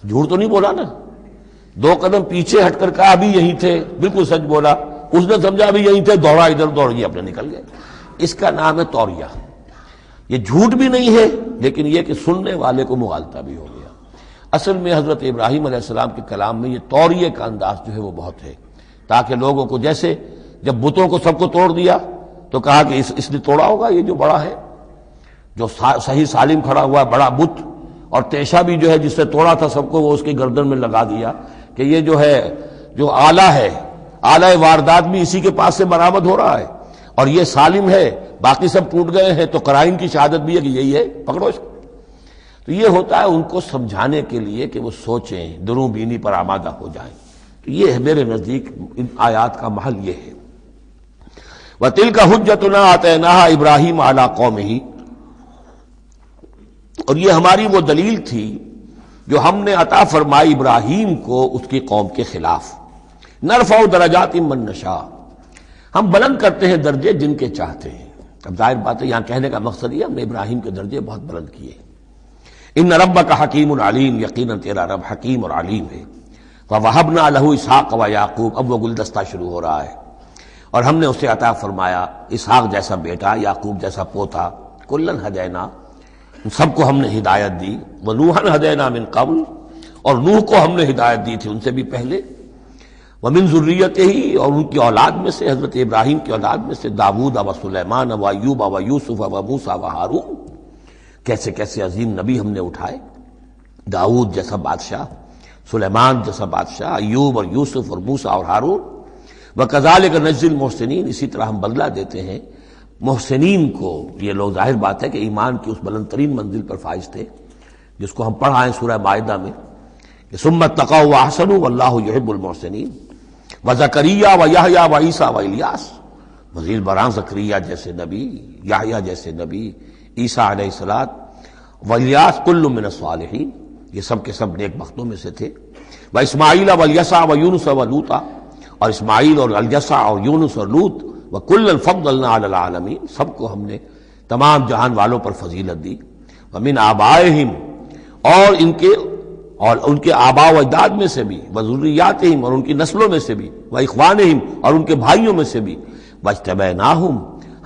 جھوٹ تو نہیں بولا نا، 2 قدم پیچھے ہٹ کر کہا ابھی یہیں تھے، بالکل سچ بولا۔ اس نے سمجھا ابھی یہیں تھے، دوڑا ادھر، دوڑ گیا اپنے نکل گئے۔ اس کا نام ہے توریہ۔ یہ جھوٹ بھی نہیں ہے لیکن یہ کہ سننے والے کو مغالطہ بھی ہو گیا۔ اصل میں حضرت ابراہیم علیہ السلام کے کلام میں یہ توریہ کا انداز جو ہے وہ بہت ہے، تاکہ لوگوں کو جیسے جب بتوں کو سب کو توڑ دیا تو کہا کہ اس نے توڑا ہوگا، یہ جو بڑا ہے جو صحیح سالم کھڑا ہوا ہے بڑا بت، اور تیشا بھی جو ہے جس سے توڑا تھا سب کو وہ اس کی گردن میں لگا دیا کہ یہ جو ہے جو آلہ ہے، آلہ واردات بھی اسی کے پاس سے برآمد ہو رہا ہے اور یہ سالم ہے، باقی سب ٹوٹ گئے ہیں، تو قرائن کی شہادت بھی ہے کہ یہی ہے، پکڑو اس کو۔ تو یہ ہوتا ہے ان کو سمجھانے کے لیے کہ وہ سوچیں، دروں بینی پر آمادہ ہو جائیں۔ تو یہ ہے میرے نزدیک ان آیات کا محل یہ ہے۔ وَتِلْكَ حُجَّتُنَا آتَيْنَاهَا إِبْرَاهِيمَ عَلَىٰ قَوْمِهِ، اور یہ ہماری وہ دلیل تھی جو ہم نے عطا فرمائی ابراہیم کو اس کی قوم کے خلاف. نرفع درجات من نشاء، ہم بلند کرتے ہیں درجے جن کے چاہتے ہیں. اب ظاہر بات ہے یہاں کہنے کا مقصد یہ ہم نے ابراہیم کے درجے بہت بلند کیے. ان ربک حکیم علیم، یقیناً تیرا رب حکیم اور علیم ہے. وَوَهَبْنَا لَهُ اسحاق وَيَعْقُوب، اب وہ گلدستہ شروع ہو رہا ہے. اور ہم نے اسے عطا فرمایا اسحاق جیسا بیٹا، یعقوب جیسا پوتا. کلن ہدینا، سب کو ہم نے ہدایت دی. وَنُوحًا ہدینا من قبل، اور نوح کو ہم نے ہدایت دی تھی ان سے بھی پہلے. ومن ذریتہ، اور ان کی اولاد میں سے، حضرت ابراہیم کی اولاد میں سے، داؤد و سلیمان و ایوب و یوسف و موسیٰ و ہارون. کیسے کیسے عظیم نبی ہم نے اٹھائے. داؤد جیسا بادشاہ، سلیمان جیسا بادشاہ، ایوب اور یوسف اور موسیٰ اور ہارون. وَكَذَلِكَ نَجْزِي الْمُحْسِنِينَ، اسی طرح ہم بدلہ دیتے ہیں محسنین کو. یہ لوگ ظاہر بات ہے کہ ایمان کی اس بلند ترین منزل پر فائز تھے جس کو ہم پڑھائیں سورہ مائدہ میں کہ ثُمَّ اتَّقَوْا وَأَحْسَنُوا وَاللَّهُ يُحِبُّ الْمُحْسِنِينَ. وزکریا و یحییٰ و عیسیٰ و الیاس، مزید برآں زکریا جیسے نبی، یحییٰ جیسے نبی، عیسیٰ علیہ السلام و الیاس کل من الصالحین، یہ سب کے سب نیک بختوں میں سے تھے. و اسماعیل و الیسع و یونس و لوطا، اور اسماعیل اور الیسع اور یونس اور لوط. و کلا فضلنا علی العالمین، سب کو ہم نے تمام جہان والوں پر فضیلت دی. ومن آبائہم، اور ان کے آباء و اجداد میں سے بھی، وذریاتہم، اور ان کی نسلوں میں سے بھی، واخوانہم، اور ان کے بھائیوں میں سے بھی، واجتبیناہم،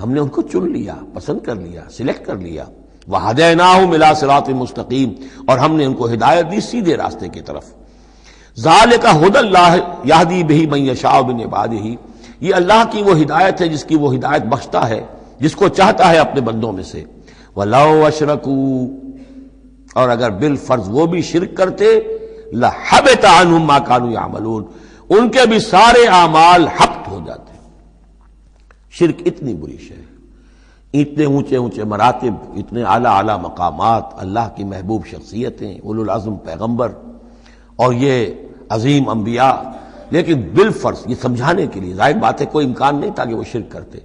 ہم نے ان کو چن لیا، پسند کر لیا، سلیکٹ کر لیا. وہدیناہم الی صراط مستقیم، اور ہم نے ان کو ہدایت دی سیدھے راستے کی طرف. ذالک ھدی اللہ یہدی بہ من یشاء من عبادہ، یہ اللہ کی وہ ہدایت ہے جس کی وہ ہدایت بخشتا ہے جس کو چاہتا ہے اپنے بندوں میں سے. وَلَوْ أَشْرَكُوا، اور اگر بالفرض وہ بھی شرک کرتے، لَحَبِطَ عَنْهُمْ مَا كَانُوا يَعْمَلُونَ، ان کے بھی سارے اعمال حبط ہو جاتے. شرک اتنی بری شے ہے، اتنے اونچے اونچے مراتب، اتنے اعلیٰ اعلیٰ مقامات، اللہ کی محبوب شخصیتیں، اولو العزم پیغمبر اور یہ عظیم انبیاء. لیکن بالفرض یہ سمجھانے کے لیے، ظاہر بات ہے کوئی امکان نہیں تھا کہ وہ شرک کرتے،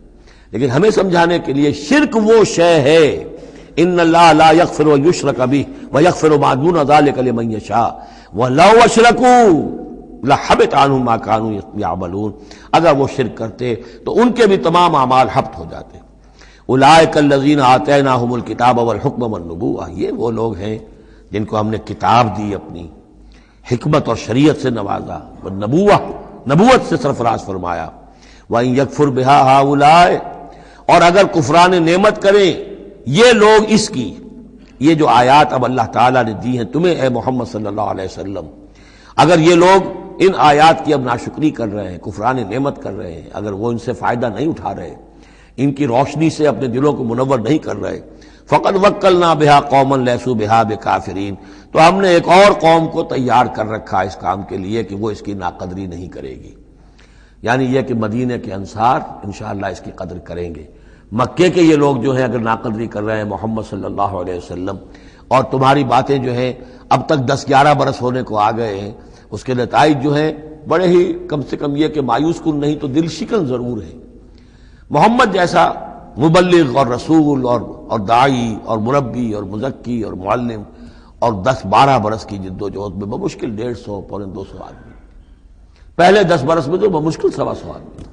لیکن ہمیں سمجھانے کے لیے شرک وہ شے ہے، ان اللہ لا یغفر ان یشرک بہ ویغفر ما دون ذلک لمن یشاء ولو اشرکوا لحبط عنہم ما كانوا یعملون، اگر وہ شرک کرتے تو ان کے بھی تمام اعمال حبط ہو جاتے. اولئک الذین آتیناہم الکتاب والحکم والنبوۃ، یہ وہ لوگ ہیں جن کو ہم نے کتاب دی، اپنی حکمت اور شریعت سے نوازا، نبوت سے سرفراز فرمایا. وَإِن يَكْفُرْ بِهَا هَؤُلَاءِ، اور اگر کفران نعمت کریں یہ لوگ اس کی، یہ جو آیات اب اللہ تعالیٰ نے دی ہیں تمہیں اے محمد صلی اللہ علیہ وسلم، اگر یہ لوگ ان آیات کی اب ناشکری کر رہے ہیں، کفران نعمت کر رہے ہیں، اگر وہ ان سے فائدہ نہیں اٹھا رہے، ان کی روشنی سے اپنے دلوں کو منور نہیں کر رہے، فقد وکلنا بہا قوما لیسوا بہا بکافرین، تو ہم نے ایک اور قوم کو تیار کر رکھا اس کام کے لیے کہ وہ اس کی ناقدری نہیں کرے گی. یعنی یہ کہ مدینہ کے انصار انشاءاللہ اس کی قدر کریں گے. مکے کے یہ لوگ جو ہیں اگر ناقدری کر رہے ہیں محمد صلی اللہ علیہ وسلم، اور تمہاری باتیں جو ہیں اب تک 10-11 برس ہونے کو آ گئے ہیں، اس کے نتائج جو ہیں بڑے ہی کم سے کم یہ کہ مایوس کن نہیں تو دل شکن ضرور ہے. محمد جیسا مبلغ اور رسول اور داعی اور مربی اور مزکی اور معلم، اور 10-12 برس کی جد و جہد میں بمشکل 150-200 آدمی، پہلے 10 برس میں تو بمشکل 125 آدمی تھا.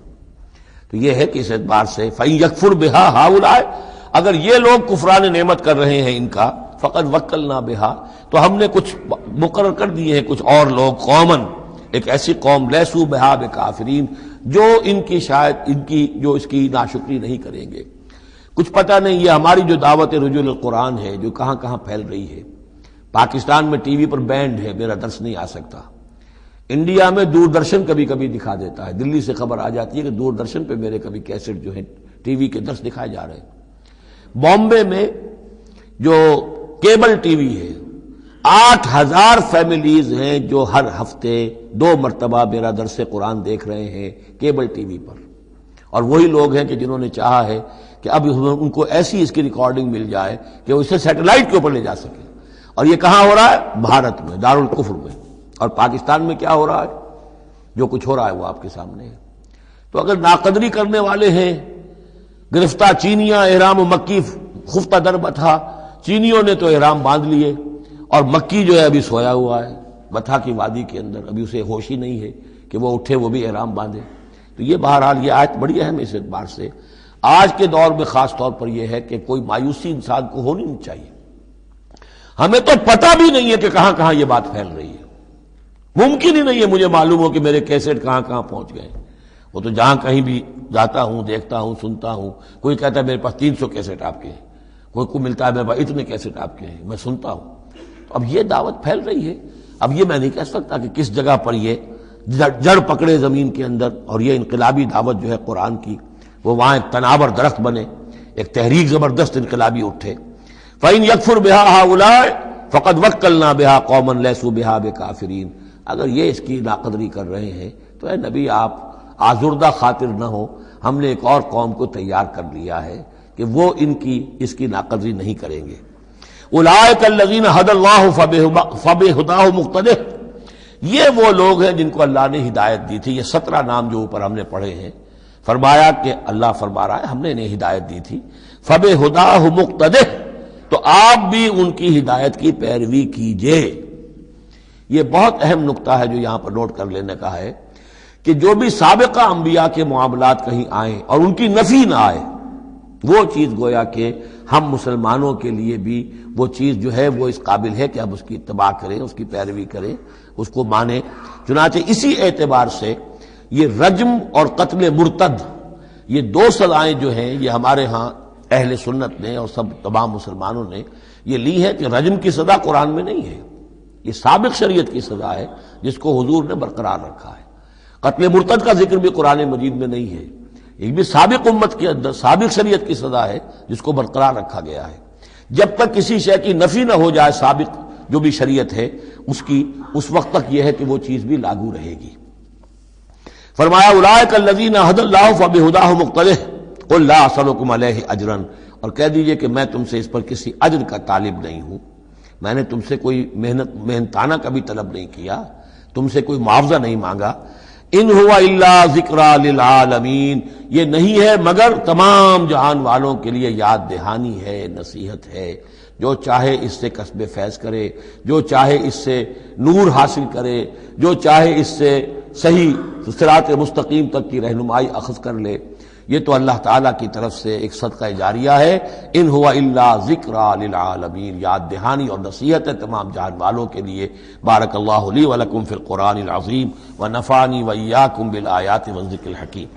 تو یہ ہے کہ اس اعتبار سے فَإِن يَكْفُرْ بِهَا هَؤُلَاءِ، اگر یہ لوگ کفران نعمت کر رہے ہیں ان کا، فقد وکلنا بها، تو ہم نے کچھ مقرر کر دیے ہیں کچھ اور لوگ، قومن، ایک ایسی قوم لیسوا بہا بکافرین، جو ان کی شاید ان کی جو اس کی ناشکری نہیں کریں گے. کچھ پتہ نہیں یہ ہماری جو دعوت رجوع القرآن ہے جو کہاں کہاں پھیل رہی ہے. پاکستان میں ٹی وی پر بینڈ ہے، میرا درس نہیں آ سکتا. انڈیا میں دوردرشن کبھی کبھی دکھا دیتا ہے، دلی سے خبر آ جاتی ہے کہ دوردرشن پہ میرے کبھی کیسٹ جو ہے ٹی وی کے درس دکھائے جا رہے ہیں. بامبے میں جو کیبل ٹی وی ہے، 8000 فیملیز ہیں جو ہر ہفتے 2 مرتبہ میرا درس قرآن دیکھ رہے ہیں کیبل ٹی وی پر. اور وہی لوگ ہیں کہ جنہوں نے چاہا ہے کہ اب ان کو ایسی اس کی ریکارڈنگ مل جائے کہ وہ اسے سیٹلائٹ کے اوپر لے جا سکے. اور یہ کہاں ہو رہا ہے؟ بھارت میں، دارالکفر میں. اور پاکستان میں کیا ہو رہا ہے؟ جو کچھ ہو رہا ہے وہ آپ کے سامنے ہے. تو اگر ناقدری کرنے والے ہیں، گرفتہ چینیاں احرام و مکی خفتہ در بتھا، چینیوں نے تو احرام باندھ لیے اور مکی جو ہے ابھی سویا ہوا ہے بتھا کی وادی کے اندر، ابھی اسے ہوش ہی نہیں ہے کہ وہ اٹھے وہ بھی احرام باندھے۔ تو یہ بہرحال یہ آیت بڑی اہم ہے اس اعتبار سے، آج کے دور میں خاص طور پر یہ ہے کہ کوئی مایوسی انسان کو ہونی نہیں چاہیے۔ ہمیں تو پتہ بھی نہیں ہے کہ کہاں کہاں یہ بات پھیل رہی ہے، ممکن ہی نہیں ہے مجھے معلوم ہو کہ میرے کیسٹ کہاں کہاں پہنچ گئے۔ وہ تو جہاں کہیں بھی جاتا ہوں دیکھتا ہوں سنتا ہوں، کوئی کہتا ہے میرے پاس 300 کیسٹ آپ کے ہیں، کوئی کو ملتا ہے میرے پاس اتنے کیسٹ آپ کے ہیں، میں سنتا ہوں۔ تو اب یہ دعوت پھیل رہی ہے، اب یہ میں نہیں کہہ سکتا کہ کس جگہ پر یہ جڑ پکڑے زمین کے اندر اور یہ انقلابی دعوت جو ہے قرآن کی وہ وہاں ایک تناور درخت بنے، ایک تحریک زبردست انقلابی اٹھے۔ فَإِن يَكْفُرْ بِهَا هَؤُلَاءِ فَقَدْ وَكَّلْنَا بِهَا قَوْمًا لَيْسُوا بِهَا بِكَافِرِينَ۔ اگر یہ اس کی ناقدری کر رہے ہیں تو اے نبی آپ آزردہ خاطر نہ ہو، ہم نے ایک اور قوم کو تیار کر لیا ہے کہ وہ اس کی ناقدری نہیں کریں گے۔ اولئک الذین ھدی اللہ فبہداہ مقتدہ، یہ وہ لوگ ہیں جن کو اللہ نے ہدایت دی تھی۔ یہ 17 نام جو اوپر ہم نے پڑھے ہیں، فرمایا کہ اللہ فرما رہا ہے ہم نے انہیں ہدایت دی تھی، فبہداہ مقتدہ، تو آپ بھی ان کی ہدایت کی پیروی کیجئے۔ یہ بہت اہم نقطہ ہے جو یہاں پر نوٹ کر لینے کا ہے کہ جو بھی سابقہ انبیاء کے معاملات کہیں آئیں اور ان کی نفی نہ آئے، وہ چیز گویا کہ ہم مسلمانوں کے لیے بھی وہ چیز جو ہے وہ اس قابل ہے کہ اب اس کی اتباع کریں، اس کی پیروی کریں، اس کو مانیں۔ چنانچہ اسی اعتبار سے یہ رجم اور قتل مرتد، یہ 2 سزائیں جو ہیں یہ ہمارے ہاں اہل سنت نے اور سب تمام مسلمانوں نے یہ لی ہے کہ رجم کی سزا قرآن میں نہیں ہے، یہ سابق شریعت کی سزا ہے جس کو حضور نے برقرار رکھا ہے۔ قتل مرتد کا ذکر بھی قرآن مجید میں نہیں ہے، یہ بھی سابق امت کے اندر سابق شریعت کی سزا ہے جس کو برقرار رکھا گیا ہے۔ جب تک کسی شے کی نفی نہ ہو جائے سابق جو بھی شریعت ہے اس کی، اس وقت تک یہ ہے کہ وہ چیز بھی لاگو رہے گی۔ فرمایا اولئک الذین ھدی اللہ فبہداہ مقتدہ قل لا اسألکم علیہ اجرا، اور کہہ دیجئے کہ میں تم سے اس پر کسی اجر کا طالب نہیں ہوں، میں نے تم سے کوئی محنتانہ کا بھی طلب نہیں کیا، تم سے کوئی معاوضہ نہیں مانگا۔ ان ہوا الا ذکریٰ للعالمین، یہ نہیں ہے مگر تمام جہان والوں کے لیے یاد دہانی ہے، نصیحت ہے۔ جو چاہے اس سے کسب فیض کرے، جو چاہے اس سے نور حاصل کرے، جو چاہے اس سے صحیح صراط مستقیم تک کی رہنمائی اخذ کر لے، یہ تو اللہ تعالیٰ کی طرف سے ایک صدقہ جاریہ ہے۔ ان ہوا الا ذکریٰ للعالمین، یاد دہانی اور نصیحت ہے تمام جہان والوں کے لیے۔ بارک اللہ لی ولکم فی القرآن العظیم ونفعنی وإیاکم بالآیات والذکر الحکیم۔